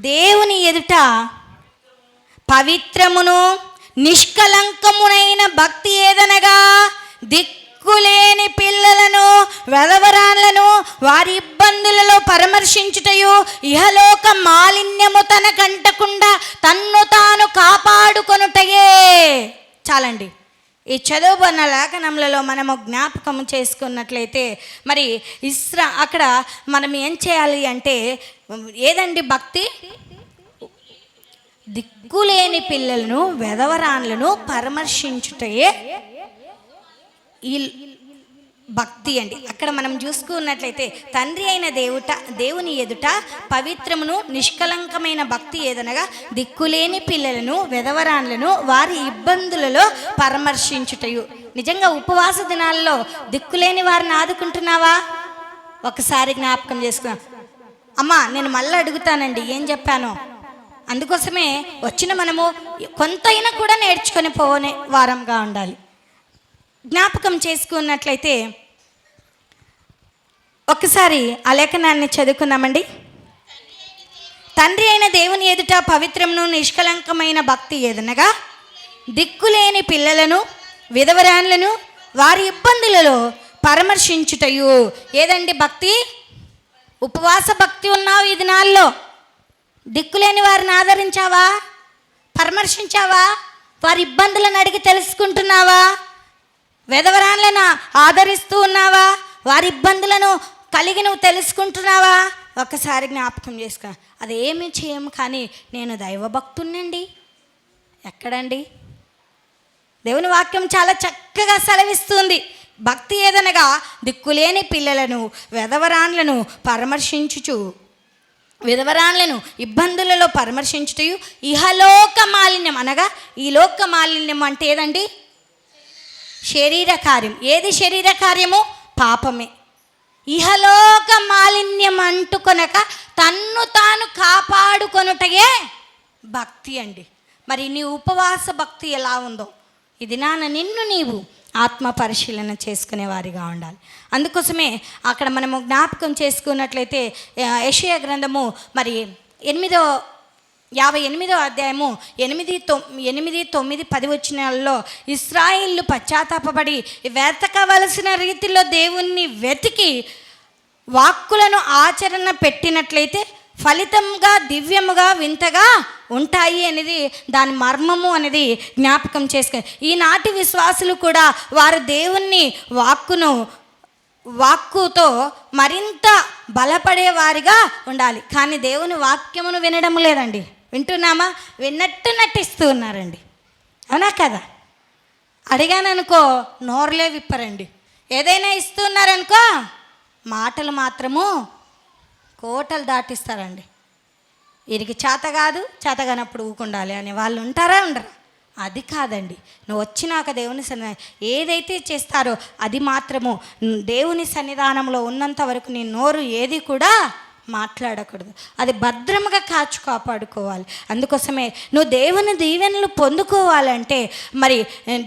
దేవుని ఎదుట పవిత్రమును నిష్కలంకమునైన భక్తి ఏదనగా దిక్కులేని పిల్లలను, వెధవరాళ్లను వారి ఇబ్బందులలో పరామర్శించుటయు, ఇహలోక మాలిన్యము తనకంటకుండా తన్ను తాను కాపాడుకొనుటయే. చాలండి. ఈ చదువుకున్న లేఖనములలో మనము జ్ఞాపకం చేసుకున్నట్లయితే మరి అక్కడ మనం ఏం చేయాలి అంటే ఏదండి భక్తి? దిక్కులేని పిల్లలను, వెధవరాళ్లను పరామర్శించుటయే ఈ భక్తి అండి. అక్కడ మనం చూసుకున్నట్లయితే తండ్రి అయిన దేవుని ఎదుట పవిత్రమును నిష్కలంకమైన భక్తి ఏదనగా దిక్కులేని పిల్లలను, వెధవరాళ్లను వారి ఇబ్బందులలో పరామర్శించుటయు. నిజంగా ఉపవాస దినాల్లో దిక్కులేని వారిని ఆదుకుంటున్నావా? ఒకసారి జ్ఞాపకం చేసుకున్నా. అమ్మా నేను మళ్ళీ అడుగుతానండి ఏం చెప్పానో. అందుకోసమే వచ్చిన మనము కొంతైనా కూడా నేర్చుకొని పోనే వారంగా ఉండాలి. జ్ఞాపకం చేసుకున్నట్లయితే ఒక్కసారి ఆ లేఖనాన్ని చదువుకున్నామండి. తండ్రి అయిన దేవుని ఎదుట పవిత్రమును నిష్కలంకమైన భక్తి ఏదనగా దిక్కులేని పిల్లలను విధవరాన్లను వారి ఇబ్బందులలో పరామర్శించుటయు. ఏదండి భక్తి? ఉపవాస భక్తి ఉన్నావు ఈ దినాల్లో. దిక్కులేని వారిని ఆదరించావా? పరామర్శించావా? వారి ఇబ్బందులను అడిగి తెలుసుకుంటున్నావా? విధవరాన్లను ఆదరిస్తూ ఉన్నావా? వారి ఇబ్బందులను కలిగి నువ్వు తెలుసుకుంటున్నావా? ఒక్కసారి జ్ఞాపకం చేసుకో. అదేమీ చేయము కానీ నేను దైవభక్తున్నండి. ఎక్కడండి? దేవుని వాక్యం చాలా చక్కగా సెలవిస్తుంది. భక్తి ఏదనగా దిక్కులేని పిల్లలను విధవరాన్లను పరామర్శించుచు, విధవరాన్లను ఇబ్బందులలో పరామర్శించుటూ ఇహలోక మాలిన్యం అనగా ఈ లోక మాలిన్యం అంటే ఏదండి? శరీర కార్యం. ఏది శరీర కార్యము? పాపమే. ఇహలోక మాలిన్యం అంటుకొనక తన్ను తాను కాపాడుకొనుటయే భక్తి అండి. మరి నీ ఉపవాస భక్తి ఎలా ఉందో ఇది నిన్ను నీవు ఆత్మ పరిశీలన చేసుకునే వారిగా ఉండాలి. అందుకోసమే అక్కడ మనము జ్ఞాపకం చేసుకున్నట్లయితే యెషయా గ్రంథము మరి 58వ అధ్యాయము 8, 9, 10 వచనాల్లో ఇశ్రాయేలు పశ్చాత్తాపపడి వెతకవలసిన రీతిలో దేవుణ్ణి వెతికి వాక్కులను ఆచరణ పెట్టినట్లయితే ఫలితంగా దివ్యముగా వింతగా ఉంటాయి అనేది దాని మర్మము అనేది జ్ఞాపకం చేసుకుని ఈనాటి విశ్వాసులు కూడా వారు దేవుణ్ణి వాక్కుతో మరింత బలపడే వారిగా ఉండాలి. కానీ దేవుని వాక్యమును వినడం లేదండి. వింటున్నామా? విన్నట్టు నటిస్తూ ఉన్నారండి. అవునా కదా? అడిగాననుకో నోరులే విప్పరండి. ఏదైనా ఇస్తున్నారనుకో మాటలు మాత్రము కోటలు దాటిస్తారండి. వీరికి చేత కాదు, చేతగానప్పుడు ఊకుండాలి అనే వాళ్ళు ఉంటారా? ఉండరా? అది కాదండి. నువ్వు వచ్చినాక దేవుని ఏదైతే చేస్తారో అది మాత్రము దేవుని సన్నిధానంలో ఉన్నంత వరకు నీ నోరు ఏది కూడా మాట్లాడకూడదు. అది భద్రముగా కాపాడుకోవాలి. అందుకోసమే నువ్వు దేవుని దీవెనలు పొందుకోవాలంటే మరి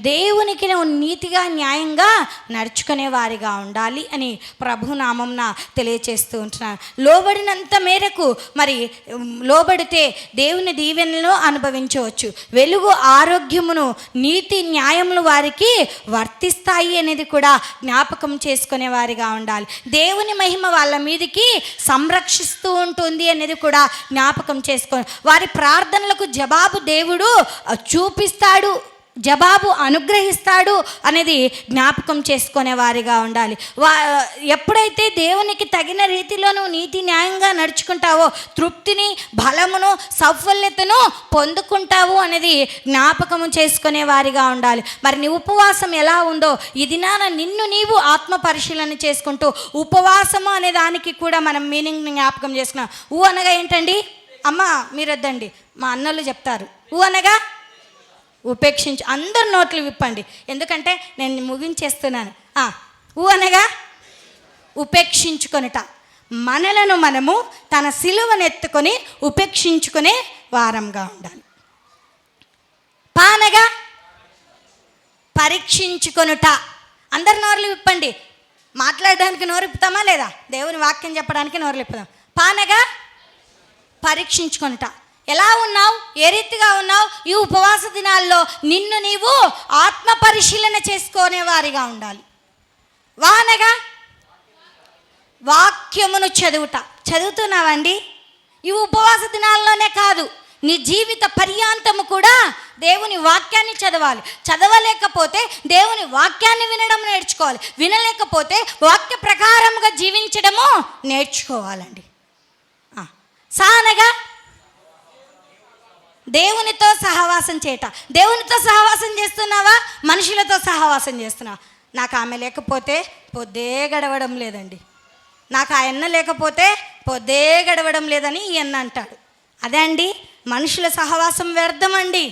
దేవునికి నువ్వు నీతిగా న్యాయంగా నడుచుకునే వారిగా ఉండాలి అని ప్రభునామంన తెలియచేస్తూ ఉంటున్నాను. లోబడినంత మేరకు మరి లోబడితే దేవుని దీవెనలను అనుభవించవచ్చు. వెలుగు ఆరోగ్యమును నీతి న్యాయములు వారికి వర్తిస్తాయి అనేది కూడా జ్ఞాపకం చేసుకునే వారిగా ఉండాలి. దేవుని మహిమ వాళ్ళ మీదకి రక్షిస్తూ ఉంటుంది అనేది కూడా జ్ఞాపకం చేసుకో. వారి ప్రార్థనలకు జవాబు దేవుడు చూపిస్తాడు, జవాబు అనుగ్రహిస్తాడు అనేది జ్ఞాపకం చేసుకునే వారిగా ఉండాలి. ఎప్పుడైతే దేవునికి తగిన రీతిలో నువ్వు నీతి న్యాయంగా నడుచుకుంటావో తృప్తిని, బలమును, సౌఫల్యతను పొందుకుంటావు అనేది జ్ఞాపకం చేసుకునే వారిగా ఉండాలి. మరి నీ ఉపవాసం ఎలా ఉందో ఇది నిన్ను నీవు ఆత్మ పరిశీలన చేసుకుంటూ ఉపవాసము అనే దానికి కూడా మనం మీనింగ్ జ్ఞాపకం చేసుకున్నాం. అనగా ఏంటండి? అమ్మ మీరు వద్దండి, మా అన్నలు చెప్తారు. అనగా ఉపేక్షించు. అందరు నోట్లు విప్పండి, ఎందుకంటే నేను ముగించేస్తున్నాను. అనగా ఉపేక్షించుకొనుట. మనలను మనము తన సిలువనెత్తుకొని ఉపేక్షించుకునే వారంగా ఉండాలి. పానగా పరీక్షించుకొనుట. అందరు నోర్లు విప్పండి. మాట్లాడడానికి నోరు విప్పుతామా లేదా? దేవుని వాక్యం చెప్పడానికి నోరు విప్పుదాం. పానగా పరీక్షించుకొనుట. ఎలా ఉన్నావు? ఏ రీతిగా ఉన్నావు? ఈ ఉపవాస దినాల్లో నిన్ను నీవు ఆత్మ పరిశీలన చేసుకునే వారిగా ఉండాలి. వానగా వాక్యమును చదువుతున్నావండి. ఈ ఉపవాస దినాల్లోనే కాదు, నీ జీవిత పర్యాంతము కూడా దేవుని వాక్యాన్ని చదవాలి. చదవలేకపోతే దేవుని వాక్యాన్ని వినడం నేర్చుకోవాలి. వినలేకపోతే వాక్య ప్రకారముగా జీవించడము నేర్చుకోవాలండి. సానగా దేవునితో సహవాసం చేయట. దేవునితో సహవాసం చేస్తున్నావా? మనుషులతో సహవాసం చేస్తున్నావా? నాకు ఆమె లేకపోతే పొద్దే గడవడం లేదండి, నాకు ఆ అన్న లేకపోతే పొద్దే గడవడం లేదని ఈ అన్న అంటాడు. అదే అండి, మనుషుల సహవాసం వ్యర్థమండి.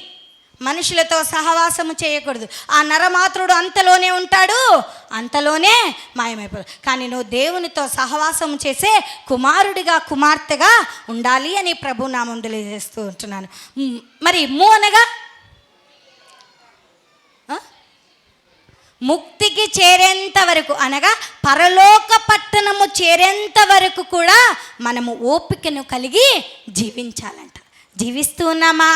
మనుషులతో సహవాసము చేయకూడదు. ఆ నరమాత్రుడు అంతలోనే ఉంటాడు, అంతలోనే మాయమైపోదు. కానీ నువ్వు దేవునితో సహవాసము చేసే కుమారుడిగా కుమార్తెగా ఉండాలి అని ప్రభు నామం తెలియజేస్తూ ఉంటున్నాను. మరి అనగా ముక్తికి చేరేంత వరకు, అనగా పరలోక పట్టణము చేరేంత వరకు కూడా మనము ఓపికను కలిగి జీవించాలంట. జీవిస్తూ ఉన్నామా?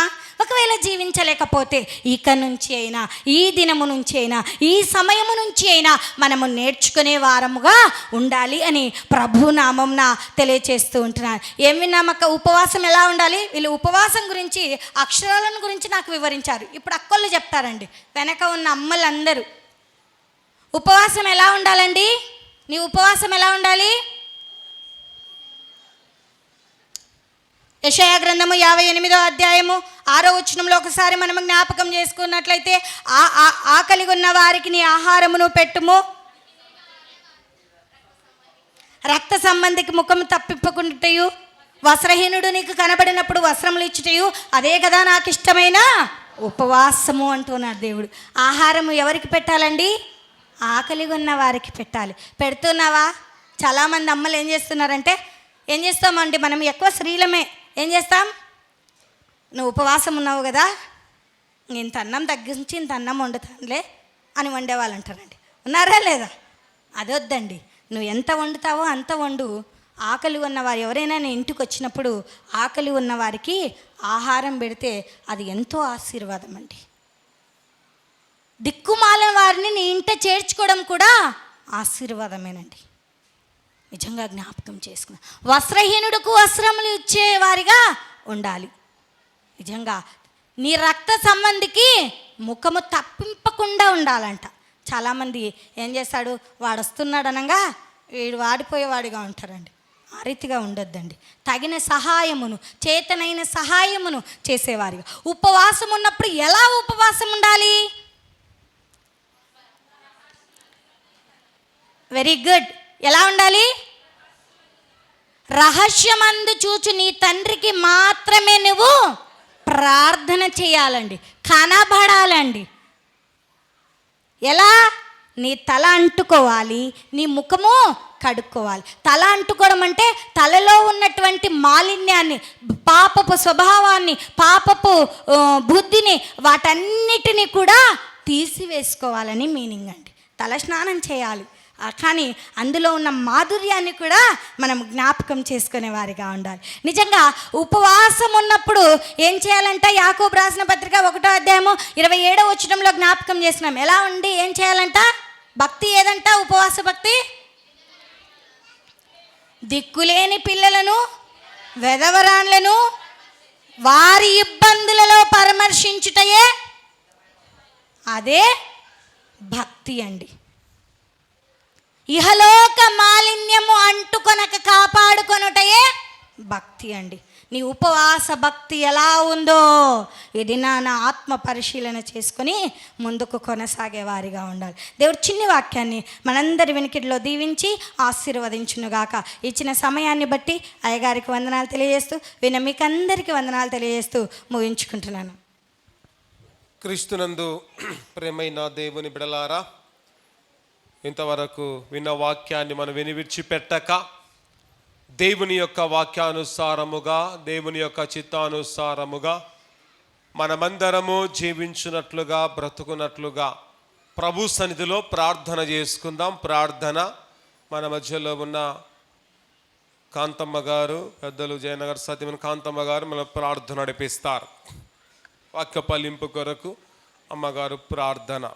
ఒకవేళ జీవించలేకపోతే ఇక నుంచి అయినా, ఈ దినము నుంచి అయినా, ఈ సమయము నుంచి అయినా మనము నేర్చుకునే వారముగా ఉండాలి అని ప్రభు నామంన తెలియచేస్తూ ఉంటున్నాను. ఏం విన్నామక్క? ఉపవాసం ఎలా ఉండాలి? వీళ్ళు ఉపవాసం గురించి, అక్షరాలను గురించి నాకు వివరించారు. ఇప్పుడు అక్కళ్ళు చెప్తారండి, వెనక ఉన్న అమ్మలందరూ. ఉపవాసం ఎలా ఉండాలండి? నీ ఉపవాసం ఎలా ఉండాలి? యెషయా గ్రంథము 58వ అధ్యాయము 6వ వచనంలో ఒకసారి మనం జ్ఞాపకం చేసుకున్నట్లయితే, ఆకలి ఉన్న వారికి నీ ఆహారమును పెట్టుము, రక్త సంబంధికి ముఖము తప్పిప్పకుండాటయు, వస్త్రహీనుడు నీకు కనబడినప్పుడు వస్త్రములు ఇచ్చుటయు అదే కదా నాకు ఇష్టమైన ఉపవాసము అంటున్నాడు దేవుడు. ఆహారము ఎవరికి పెట్టాలండి? ఆకలి ఉన్న వారికి పెట్టాలి. పెడుతున్నావా? చాలామంది అమ్మలు ఏం చేస్తున్నారంటే, ఏం చేస్తామండి మనం, ఎక్కువ స్త్రీలమే ఏం చేస్తాం, నువ్వు ఉపవాసం ఉన్నావు కదా, ఇంత అన్నం తగ్గించి ఇంత అన్నం వండుతానులే అని వండేవాళ్ళు అంటారండి. ఉన్నారా లేదా? అది వద్దండి. నువ్వు ఎంత వండుతావో అంత వండు. ఆకలి ఉన్నవారు ఎవరైనా నీ ఇంటికి వచ్చినప్పుడు ఆకలి ఉన్నవారికి ఆహారం పెడితే అది ఎంతో ఆశీర్వాదం అండి. దిక్కుమాలిన వారిని నీ ఇంట చేర్చుకోవడం కూడా ఆశీర్వాదమేనండి. నిజంగా జ్ఞాపకం చేసుకున్నా. వస్త్రహీనుడుకు వస్త్రములు ఇచ్చేవారిగా ఉండాలి. నిజంగా నీ రక్త సంబంధికి ముఖము తప్పింపకుండా ఉండాలంట. చాలామంది ఏం చేస్తాడు, వాడు వస్తున్నాడు అనగా వీడు వాడిపోయేవాడిగా ఉంటారండి. ఆ రీతిగా ఉండొద్దండి. తగిన సహాయమును, చేతనైన సహాయమును చేసేవారిగా. ఉపవాసం ఉన్నప్పుడు ఎలా ఉపవాసం ఉండాలి? Very good. ఎలా ఉండాలి? రహస్యమందు చూచు నీ తండ్రికి మాత్రమే నువ్వు ప్రార్థన చేయాలండి, కనబడాలండి. ఎలా? నీ తల అంటుకోవాలి, నీ ముఖము కడుక్కోవాలి. తల అంటుకోవడం అంటే తలలో ఉన్నటువంటి మాలిన్యాన్ని, పాపపు స్వభావాన్ని, పాపపు బుద్ధిని, వాటన్నిటిని కూడా తీసివేసుకోవాలని మీనింగ్ అండి. తల స్నానం చేయాలి, కానీ అందులో ఉన్న మాధుర్యాన్ని కూడా మనం జ్ఞాపకం చేసుకునే వారిగా ఉండాలి. నిజంగా ఉపవాసం ఉన్నప్పుడు ఏం చేయాలంట? యాకోబు రాసిన పత్రిక 1వ అధ్యాయము 27వ వచనంలో జ్ఞాపకం చేసినాం. ఎలా ఉండి ఏం చేయాలంట? భక్తి ఏదంట? ఉపవాస భక్తి. దిక్కులేని పిల్లలను, వెధవరాన్లను వారి ఇబ్బందులలో పరామర్శించుటయే అదే భక్తి అండి. ఇహలోక మాలిన్యము అంటుకొనక కాపాడుకొనుటయే భక్తి అండి. నీ ఉపవాస భక్తి ఎలా ఉందో ఇది నా ఆత్మ పరిశీలన చేసుకొని ముందుకు కొనసాగే వారిగా ఉండాలి. దేవుడు చిన్ని వాక్యాన్ని మనందరి వెనుకడిలో దీవించి ఆశీర్వదించునుగాక. ఇచ్చిన సమయాన్ని బట్టి అయ్యగారికి వందనాలు తెలియజేస్తూ, విన్న మీకు అందరికీ వందనాలు తెలియజేస్తూ ముగించుకుంటున్నాను. క్రీస్తునందు ప్రేమైన దేవుని బిడలారా, ఇంతవరకు విన్న వాక్యాన్ని మనం విడిచిపెట్టక దేవుని యొక్క వాక్యానుసారముగా, దేవుని యొక్క చిత్తానుసారముగా మనమందరము జీవించున్నట్లుగా, బ్రతుకున్నట్లుగా ప్రభు సన్నిధిలో ప్రార్థన చేసుకుందాం. ప్రార్థన మన మధ్యలో ఉన్న కాంతమ్మ గారు, పెద్దలు జయనగర్ సత్యమైన కాంతమ్మ గారు మన ప్రార్థన నడిపిస్తారు. వాక్య ఫలింపు కొరకు అమ్మగారు ప్రార్థన.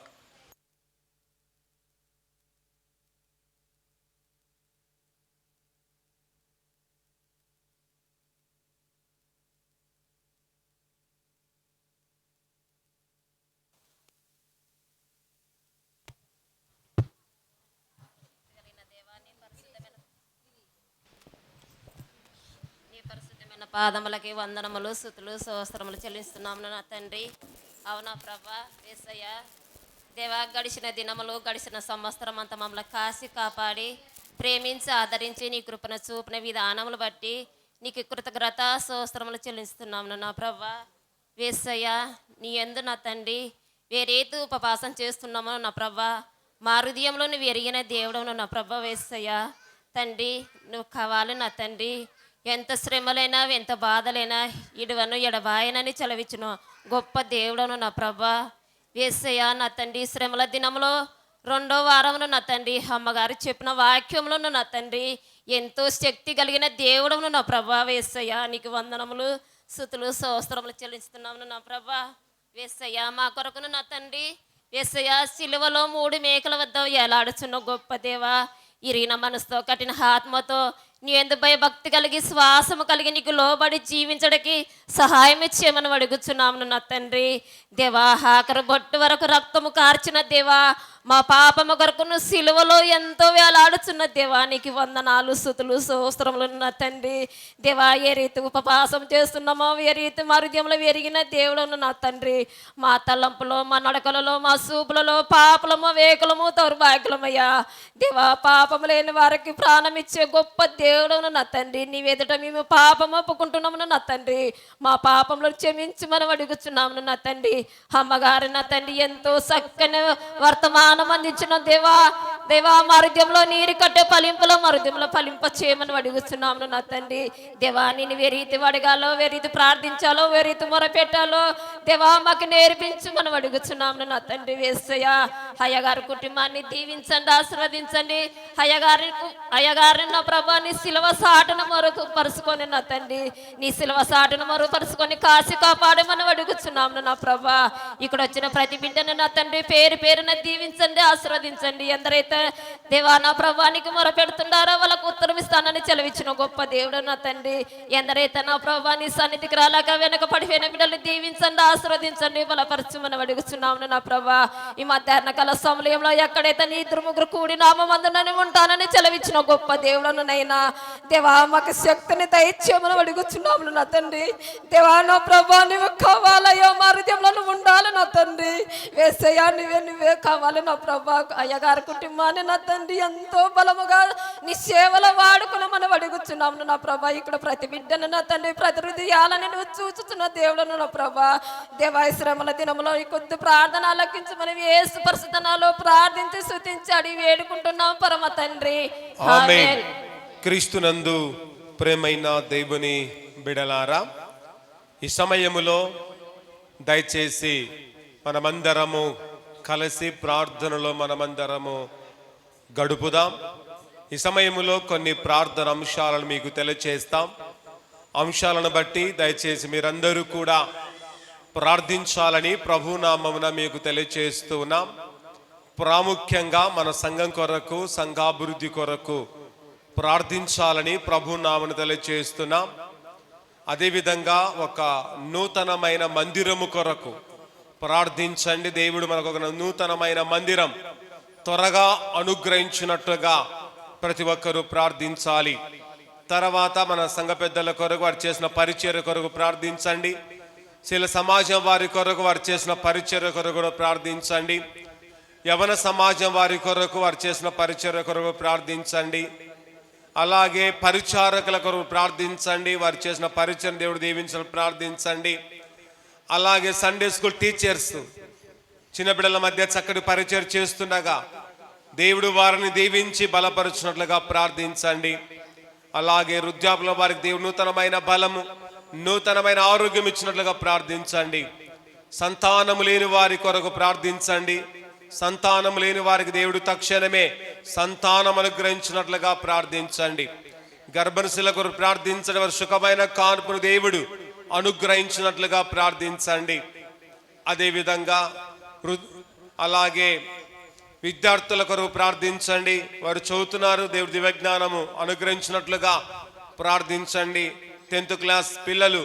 పాదములకి వందనములు, స్తుతులు, స్తోత్రములు చెల్లిస్తున్నాము నా తండ్రి. అవునా ప్రభా, యేసయ్య దేవా, గడిచిన దినములు, గడిచిన సంవత్సరం అంతా మమ్మల్ని కాసి కాపాడి ప్రేమించి ఆదరించి నీ కృపను చూపిన విధానములు బట్టి నీకు కృతజ్ఞత స్తోత్రములు చెల్లిస్తున్నాము నా ప్రభా. వేసయ్యా నీ యందు నా తండ్రి వేరేతు ఉపవాసం చేస్తున్నామో నా ప్రభా మా హృదయంలో నువ్వు ఎరిగిన దేవుడవు నా ప్రభ వేసయ్యా తండ్రి నువ్వు కావాలి నా తండ్రి ఎంత శ్రమలైనా ఎంత బాధలైనా ఇడువను ఎడబాయనని చలవిచ్చును గొప్ప దేవుడను నా ప్రభా వేసయ్యా నా తండ్రి శ్రమల దినంలో 2వ వారంలో నా తండ్రి అమ్మగారు చెప్పిన వాక్యంలో నా తండ్రి ఎంతో శక్తి కలిగిన దేవుడను నా ప్రభా వేసయ్యా నీకు వందనములు స్తుతులు స్తోత్రములు చెల్లిస్తున్నాము నా ప్రభా వేసయ్యా మా కొరకును నా తండ్రి వేసయ్యా సిలువలో 3 మేకల వద్ద ఎలాడుచున్న గొప్ప దేవా ఇరిగిన మనసుతో కఠిన ఆత్మతో నీ ఎందు భయభక్తి కలిగి శ్వాసము కలిగి నీకు లోబడి జీవించడానికి సహాయం ఇచ్చేయమని అడుగుచున్నాము నా తండ్రి దేవా ఆఖరు బొట్టు వరకు రక్తము కార్చిన దేవా మా పాపము కొరకును సిలువలో ఎంతో వేలాడుచున్న దేవా నీకు వందనాలు స్తుతులు స్తోత్రములు నా తండ్రి దేవా ఏ రీతి ఉపవాసం చేస్తున్నామో ఏ రీతి మా హృదయంలో ఎరిగిన దేవుడును నా తండ్రి మా తలంపులో మా నడకలలో మా సూపులలో పాపలము వేకులము దౌర్భాగ్యమయ్యా దేవా పాపము లేని వారికి ప్రాణం ఇచ్చే గొప్ప దేవుడును నా తండ్రి నీ ఎదుట మేము పాపము ఒప్పుకుంటున్నాము నా తండ్రి మా పాపంలో క్షమించి మనం అడుగుచున్నాము నా తండ్రి అమ్మగారు నా తండ్రి ఎంతో చక్కని వర్తమానం అందించిన దేవా దేవా మా హృదయంలో నీరు కట్టే ఫలింపులో మా హృదయంలో ఫలింప చేయమని అడుగుతున్నాము నా తండ్రి దేవా నేను ఏ రీతి అడగాలో ఏ రీతి ప్రార్థించాలో ఏ రీతి మొరపెట్టాలో దేవా మాకు నేర్పించి మనం అడుగుతున్నాము నా తండ్రి వేసయ్యా అయ్యగారి కుటుంబాన్ని దీవించండి ఆశీర్వదించండి అయ్యగారిని నా ప్రభా నీ శిలువ సాటును మరొక పరుచుకొని నా తండ్రి నీ శిలువ సాటును మరుగుపరుచుకొని కాసి కాపాడమని అడుగుతున్నాము నా ప్రభా ఇక్కడ వచ్చిన ప్రతి బిడ్డను నా తండ్రి పేరు పేరున దీవించండి ఆశీర్వదించండి ఎందరైతే దేవా నా ప్రభానికి మొరపెడుతున్నారో వాళ్ళకు ఉత్తరం ఇస్తానని చెలవిచ్చిన గొప్ప దేవుడు నా తండ్రి ఎందరైతే నా ప్రభా నీ సన్నిధికి రాలేక వెనక పడిపోయిన బిడ్డలు దీవించండి ఆశీర్వదించండి బలపరచమని అడుగుతున్నాము నా ప్రభా ఈ మధ్యాహ్న కాల సమయంలో ఎక్కడైతే నీ 2-3 కూడి నామందునని ఉంటానని చెలవిచ్చిన గొప్ప దేవుడును నైనా దేవా మాకు శక్తిని దయచేయమని అడుగుతున్నాము నా తండ్రి దేవా నా ప్రభా నువ్వు కావాలయ్యో మా హృదయంలో నువ్వు ఉండాలి నా తండ్రి వేసయ్యా నువ్వే కావాలి నా ప్రభా అయ్యగారి కుటుంబాన్ని నా తండ్రి ఎంతో బలముగా నీ సేవలో వాడుకుని మనం అడుగుతున్నాము నా ప్రభా ఇక్కడ ప్రతి బిడ్డను నా తండ్రి ప్రతి హృదయాలని నువ్వు చూచుతున్న దేవుడును నా ప్రభా దేవా శ్రమల దినములో ఈ కొద్ది ప్రార్థన ఆలకించి మనం యేసు పరిశుద్ధనాలో ప్రార్థించి స్తుతించి అడిగి వేడుకుంటున్నాం పరమ తండ్రి ఆమేన్. క్రీస్తునందు ప్రేమైన దేవుని బిడలారా ఈ సమయములో దయచేసి మనమందరము కలిసి ప్రార్థనలో మనమందరము గడుపుదాం. ఈ సమయంలో కొన్ని ప్రార్థన అంశాలను మీకు తెలియచేస్తాం. అంశాలను బట్టి దయచేసి మీరందరూ కూడా ప్రార్థించాలని ప్రభునామమున మీకు తెలియచేస్తూ ఉన్నాం. ప్రాముఖ్యంగా మన సంఘం కొరకు సంఘాభివృద్ధి కొరకు ప్రార్థించాలని ప్రభునామమున తెలియచేస్తున్నాం. అదేవిధంగా ఒక నూతనమైన మందిరము కొరకు ప్రార్థించండి. దేవుడు మనకు ఒక నూతనమైన మందిరం త్వరగా అనుగ్రహించినట్లుగా ప్రతి ఒక్కరూ ప్రార్థించాలి. తర్వాత మన సంఘ పెద్దల కొరకు వారు చేసిన పరిచర్య కొరకు ప్రార్థించండి. శీల సమాజం వారి కొరకు వారు చేసిన పరిచర్య కొరకు ప్రార్థించండి. యవన సమాజం వారి కొరకు వారు చేసిన పరిచర్య కొరకు ప్రార్థించండి. అలాగే పరిచారకుల కొరకు ప్రార్థించండి. వారు చేసిన పరిచయం దేవుడు దీవించాలని ప్రార్థించండి. అలాగే సండే స్కూల్ టీచర్స్ చిన్నపిల్లల మధ్య చక్కటి పరిచయం చేస్తుండగా దేవుడు వారిని దీవించి బలపరుచినట్లుగా ప్రార్థించండి. అలాగే వృద్ధాపుల వారికి దేవుడు నూతనమైన బలము నూతనమైన ఆరోగ్యం ఇచ్చినట్లుగా ప్రార్థించండి. సంతానము లేని వారి కొరకు ప్రార్థించండి. సంతానం లేని వారికి దేవుడు తక్షణమే సంతానం అనుగ్రహించినట్లుగా ప్రార్థించండి. గర్భశిల కొరకు ప్రార్థించండి. వారి సుఖమైన కాన్పును దేవుడు అనుగ్రహించినట్లుగా ప్రార్థించండి. అదేవిధంగా అలాగే విద్యార్థుల కొరకు ప్రార్థించండి. వారు చదువుతున్నారు, దేవుడి దివ్యజ్ఞానము అనుగ్రహించినట్లుగా ప్రార్థించండి. 10th క్లాస్ పిల్లలు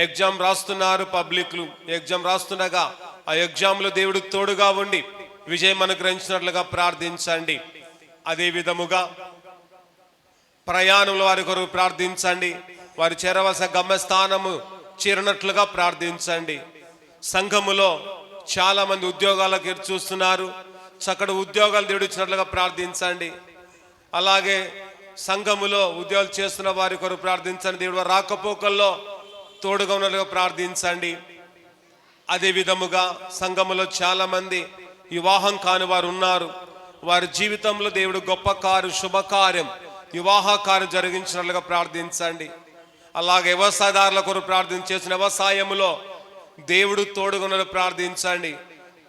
ఎగ్జామ్ రాస్తున్నారు, పబ్లిక్లు ఎగ్జామ్ రాస్తుండగా ఆ ఎగ్జామ్లో దేవుడు తోడుగా ఉండి విజయం అనుగ్రహించినట్లుగా ప్రార్థించండి. అదే విధముగా ప్రయాణంలో వారి కొరకు ప్రార్థించండి. వారు చేరవలసిన గమ్యస్థానము చేరినట్లుగా ప్రార్థించండి. సంఘములో చాలా మంది ఉద్యోగాలకు ఎదురు చూస్తున్నారు, చక్కటి ఉద్యోగాలు దేవుడు ఇచ్చినట్లుగా ప్రార్థించండి. అలాగే సంఘములో ఉద్యోగాలు చేస్తున్న వారి కొరకు ప్రార్థించండి. దేవుడు రాకపోకల్లో తోడుగా ఉన్నట్లుగా ప్రార్థించండి. అదే విధముగా సంఘములో చాలా మంది వివాహం కాని వారు ఉన్నారు. వారి జీవితంలో దేవుడు గొప్ప కార్యం, శుభకార్యం, వివాహ కార్యం జరిగించినట్లుగా ప్రార్థించండి. అలాగే వ్యవసాయదారుల కొరకు ప్రార్థించేసిన వ్యవసాయములో దేవుడు తోడుగున్నట్లు ప్రార్థించండి.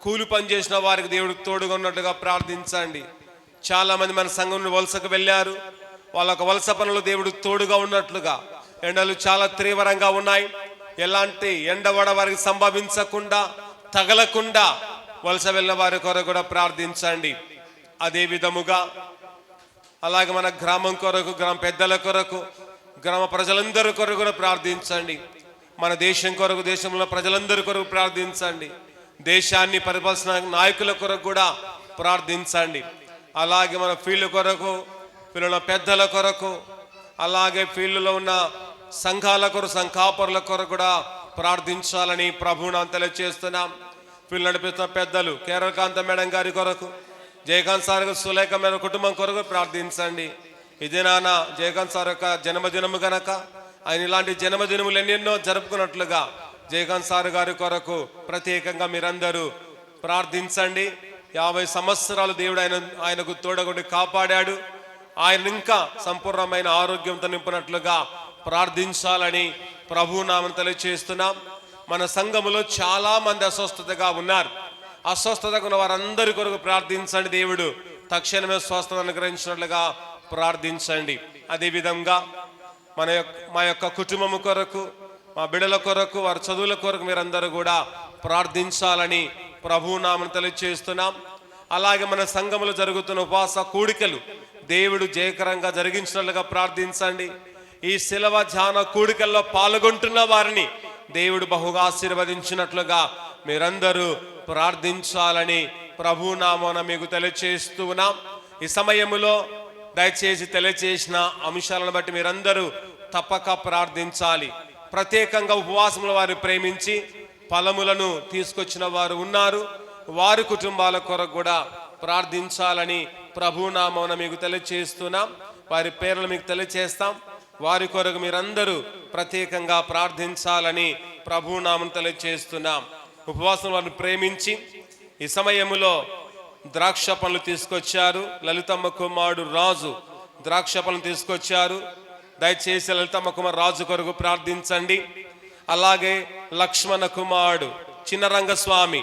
కూలి పని చేసిన వారికి దేవుడు తోడుగున్నట్లుగా ప్రార్థించండి. చాలా మంది మన సంఘం నుండి వలసకు వెళ్ళారు. వాళ్ళకు వలస పనులు దేవుడు తోడుగా ఉన్నట్లుగా. ఎండలు చాలా తీవ్రంగా ఉన్నాయి. ఎలాంటి ఎండవడ వారికి సంభవించకుండా, తగలకుండా వలస వెళ్ళిన వారి కొరకు కూడా ప్రార్థించండి. అదే విధముగా అలాగే మన గ్రామం కొరకు, గ్రామ పెద్దల కొరకు, గ్రామ ప్రజలందరి కొరకు కూడా ప్రార్థించండి. మన దేశం కొరకు, దేశంలో ప్రజలందరి కొరకు ప్రార్థించండి. దేశాన్ని పరిపాలిసిన నాయకుల కొరకు కూడా ప్రార్థించండి. అలాగే మన ఫీల్డ్ కొరకు, ఫీల్డ్లో పెద్దల కొరకు, అలాగే ఫీల్డ్లో ఉన్న సంఘాల కొరకు, సంఘాపరుల కొరకు కూడా ప్రార్థించాలని ప్రభువును తెలియజేస్తున్నాం. ఫీల్డ్ నడిపిస్తున్న పెద్దలు కేరళకాంత మేడం గారి కొరకు, జయకాంత్ సార్ సులేఖ మేడం కుటుంబం కొరకు ప్రార్థించండి. ఇదే నాన్న జయకాంత్ సార్ యొక్క జన్మదినము గనక ఆయన ఇలాంటి జన్మదినములు ఎన్నెన్నో జరుపుకున్నట్లుగా జయకాంత్ సార్ గారి కొరకు ప్రత్యేకంగా మీరందరూ ప్రార్థించండి. 50 సంవత్సరాలు దేవుడు ఆయనకు తోడగొండి కాపాడాడు. ఆయన ఇంకా సంపూర్ణమైన ఆరోగ్యంతో నింపినట్లుగా ప్రార్థించాలని ప్రభునామం తెలియజేస్తున్నాం. మన సంఘములో చాలా మంది అస్వస్థతగా ఉన్నారు. అస్వస్థతగా ఉన్న వారందరి కొరకు ప్రార్థించండి. దేవుడు తక్షణమే స్వస్థత అనుగ్రహించినట్లుగా ప్రార్థించండి. అదేవిధంగా మా యొక్క కుటుంబము కొరకు, మా బిడ్డల కొరకు, వారి చదువుల కొరకు మీరందరూ కూడా ప్రార్థించాలని ప్రభునామం తెలియజేస్తున్నాం. అలాగే మన సంఘములో జరుగుతున్న ఉపవాస కూడికలు దేవుడు జయకరంగా జరిగించినట్లుగా ప్రార్థించండి. ఈ శిలవ ధ్యాన కూడికల్లో పాల్గొంటున్న వారిని దేవుడు బహుగా ఆశీర్వదించినట్లుగా మీరందరూ ప్రార్థించాలని ప్రభునామమున మీకు తెలియజేస్తూ ఉన్నాం. ఈ సమయములో దయచేసి తెలియజేసిన అంశాలను బట్టి మీరందరూ తప్పక ప్రార్థించాలి. ప్రత్యేకంగా ఉపవాసముల వారు ప్రేమించి ఫలములను తీసుకొచ్చిన వారు ఉన్నారు. వారి కుటుంబాల కొరకు కూడా ప్రార్థించాలని ప్రభునామమున మీకు తెలియజేస్తున్నాం. వారి పేర్లు మీకు తెలియజేస్తాం. వారి కొరకు మీరందరూ ప్రత్యేకంగా ప్రార్థించాలని ప్రభునామం తెలియజేస్తున్నాం. ఉపవాసం వారిని ప్రేమించి ఈ సమయములో ద్రాక్ష పనులు తీసుకొచ్చారు. లలితమ్మ కుమారుడు రాజు ద్రాక్ష పనులు తీసుకొచ్చారు. దయచేసి లలితమ్మ కుమార్ రాజు కొరకు ప్రార్థించండి. అలాగే లక్ష్మణ కుమారుడు చిన్నరంగస్వామి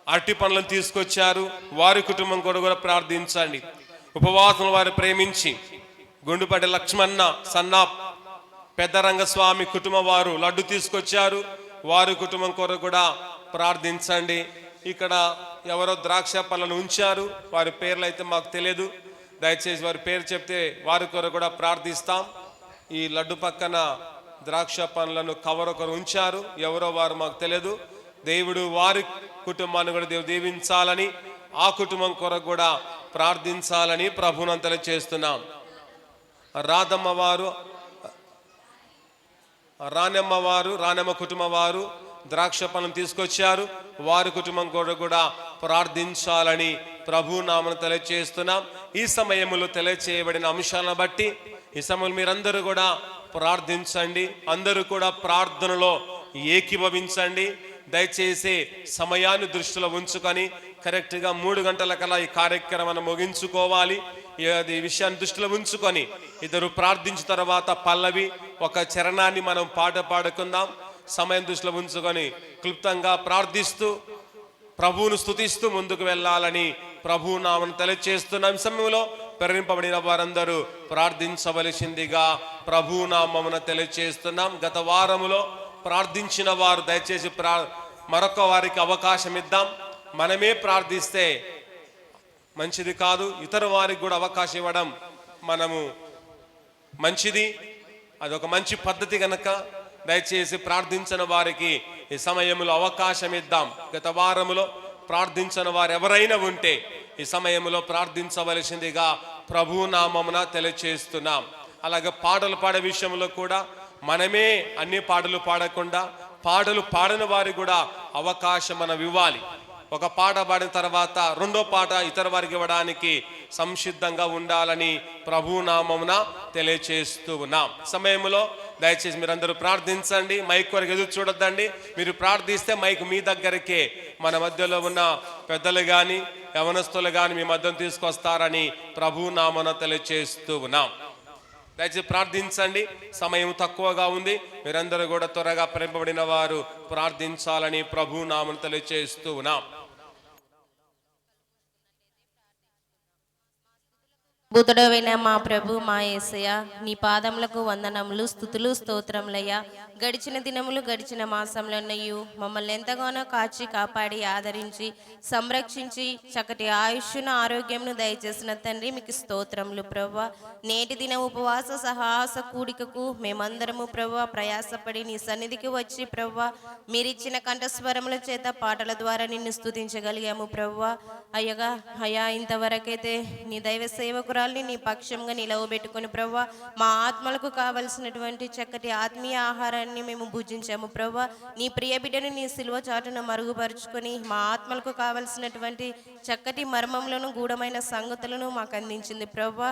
అరటి పనులను తీసుకొచ్చారు. వారి కుటుంబం కొరకు కూడా ప్రార్థించండి. ఉపవాసం వారు ప్రేమించి గుండుపటి లక్ష్మణ సన్నా పెద్దరంగస్వామి కుటుంబం వారు లడ్డు తీసుకొచ్చారు. వారి కుటుంబం కొరకు కూడా ప్రార్థించండి. ఇక్కడ ఎవరో ద్రాక్ష పళ్ళను ఉంచారు. వారి పేర్లు అయితే మాకు తెలియదు. దయచేసి వారి పేరు చెప్తే వారి కొరకు కూడా ప్రార్థిస్తాం. ఈ లడ్డు పక్కన ద్రాక్ష పండ్లను కవర్ ఒకరు ఉంచారు. ఎవరో వారు మాకు తెలియదు. దేవుడు వారి కుటుంబాన్ని కూడా దేవుడు దీవించాలని, ఆ కుటుంబం కొరకు కూడా ప్రార్థించాలని ప్రభువును తెలియజేస్తున్నాం. రాధమ్మ వారు, రానమ్మ కుటుంబం వారు ద్రాక్ష పళ్ళను తీసుకొచ్చారు. వారి కుటుంబం కూడా ప్రార్థించాలని ప్రభునామమున తెలియజేస్తున్నాం. ఈ సమయంలో తెలియచేయబడిన అంశాలను బట్టి ఈ సమయంలో మీరందరూ కూడా ప్రార్థించండి. అందరూ కూడా ప్రార్థనలో ఏకీభవించండి. దయచేసి సమయాన్ని దృష్టిలో ఉంచుకొని కరెక్ట్గా 3 గంటలకల్లా ఈ కార్యక్రమాన్ని ముగించుకోవాలి. ఈ విషయాన్ని దృష్టిలో ఉంచుకొని ఇద్దరు ప్రార్థించిన తర్వాత పల్లవి ఒక చరణాన్ని మనం పాట పాడుకుందాం. సమయం దృష్టిలో ఉంచుకొని క్లుప్తంగా ప్రార్థిస్తూ ప్రభువును స్తుతిస్తూ ముందుకు వెళ్ళాలని ప్రభునామమున తెలియజేస్తున్నాం. ఈ సమయంలో ప్రేరింపబడిన వారందరూ ప్రార్థించవలసిందిగా ప్రభునామమున తెలియజేస్తున్నాం. గత వారములో ప్రార్థించిన వారు దయచేసి మరొక వారికి అవకాశం ఇద్దాం. మనమే ప్రార్థిస్తే మంచిది కాదు, ఇతర వారికి కూడా అవకాశం ఇవ్వడం మనము మంచిది. అదొక మంచి పద్ధతి కనుక దయచేసి ప్రార్థించిన వారికి ఈ సమయంలో అవకాశం ఇద్దాం. గత వారములో ప్రార్థించిన వారు ఎవరైనా ఉంటే ఈ సమయంలో ప్రార్థించవలసిందిగా ప్రభునామమున తెలియజేస్తున్నాం. అలాగే పాటలు పాడే విషయంలో కూడా మనమే అన్ని పాటలు పాడకుండా పాటలు పాడని వారికి కూడా అవకాశం మనం ఇవ్వాలి. ఒక పాట పాడిన తర్వాత రెండో పాట ఇతర వారికి ఇవ్వడానికి సంసిద్ధంగా ఉండాలని ప్రభు నామమున తెలియచేస్తూ ఉన్నాం. సమయంలో దయచేసి మీరందరూ ప్రార్థించండి. మైక్ వరకు ఎదురు చూడొద్దండి. మీరు ప్రార్థిస్తే మైక్ మీ దగ్గరికే మన మధ్యలో ఉన్న పెద్దలు కానీ యవనస్తులు కానీ మీ మధ్యను తీసుకొస్తారని ప్రభు నామమున తెలియచేస్తూ ఉన్నాం. దయచేసి ప్రార్థించండి. సమయం తక్కువగా ఉంది. మీరందరూ కూడా త్వరగా ప్రేమపడిన వారు ప్రార్థించాలని ప్రభు నామమున తెలియచేస్తూ ఉన్నాం. బుధుడవైన మా ప్రభు మా యేసయ్య, నీ పాదములకు వందనములు, స్తుతులు, స్తోత్రములయ్యా. గడిచిన దినములు గడిచిన మాసంలోనయ్యు మమ్మల్ని ఎంతగానో కాచి కాపాడి ఆదరించి సంరక్షించి చక్కటి ఆయుష్ను ఆరోగ్యంను దయచేసిన తండ్రి మీకు స్తోత్రములు ప్రభువా. నేటి దిన ఉపవాస సాహస కూడికకు మేమందరము ప్రభువా ప్రయాసపడి నీ సన్నిధికి వచ్చి ప్రభువా మీరిచ్చిన కంఠస్వరముల చేత పాటల ద్వారా నిన్ను స్తుతించగలిగాము ప్రభువా. అయ్యా ఇంతవరకైతే నీ దైవ సేవకురాల్ని నీ పక్షంగా నిలవబెట్టుకుని ప్రభువా మా ఆత్మలకు కావలసినటువంటి చక్కటి ఆత్మీయ ఆహారాన్ని మేము భుజించాము ప్రభువా. నీ ప్రియ బిడ్డను నీ సిలువ చాటును మరుగుపరుచుకొని మా ఆత్మలకు కావలసినటువంటి చక్కటి మర్మములను గూఢమైన సంగతులను మాకు అందించింది ప్రభువా.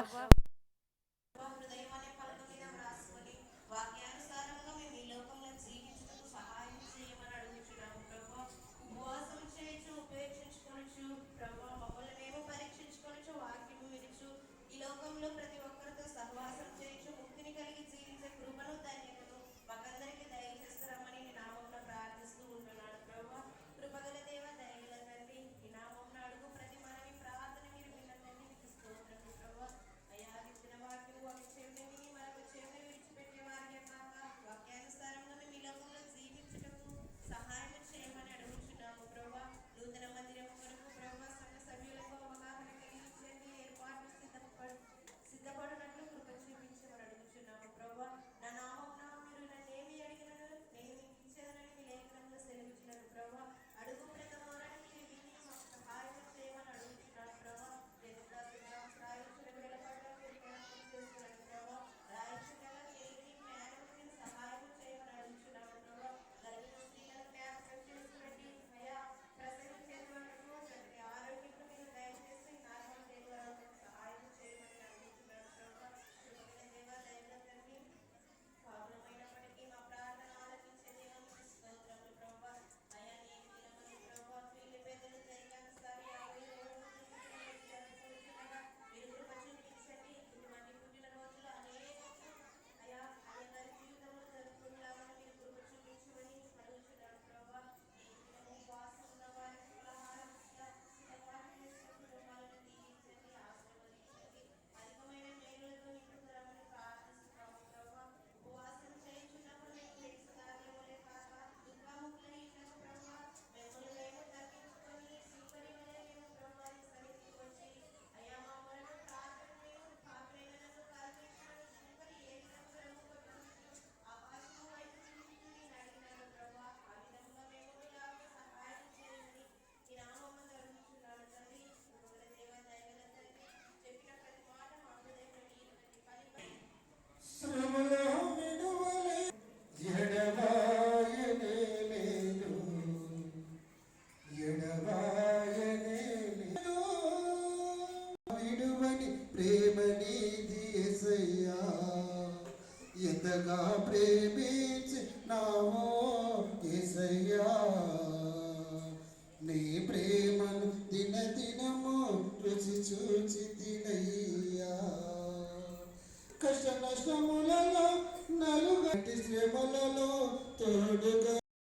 ఎంతగా ప్రేమించినావో యేసయ్యా, నీ ప్రేమ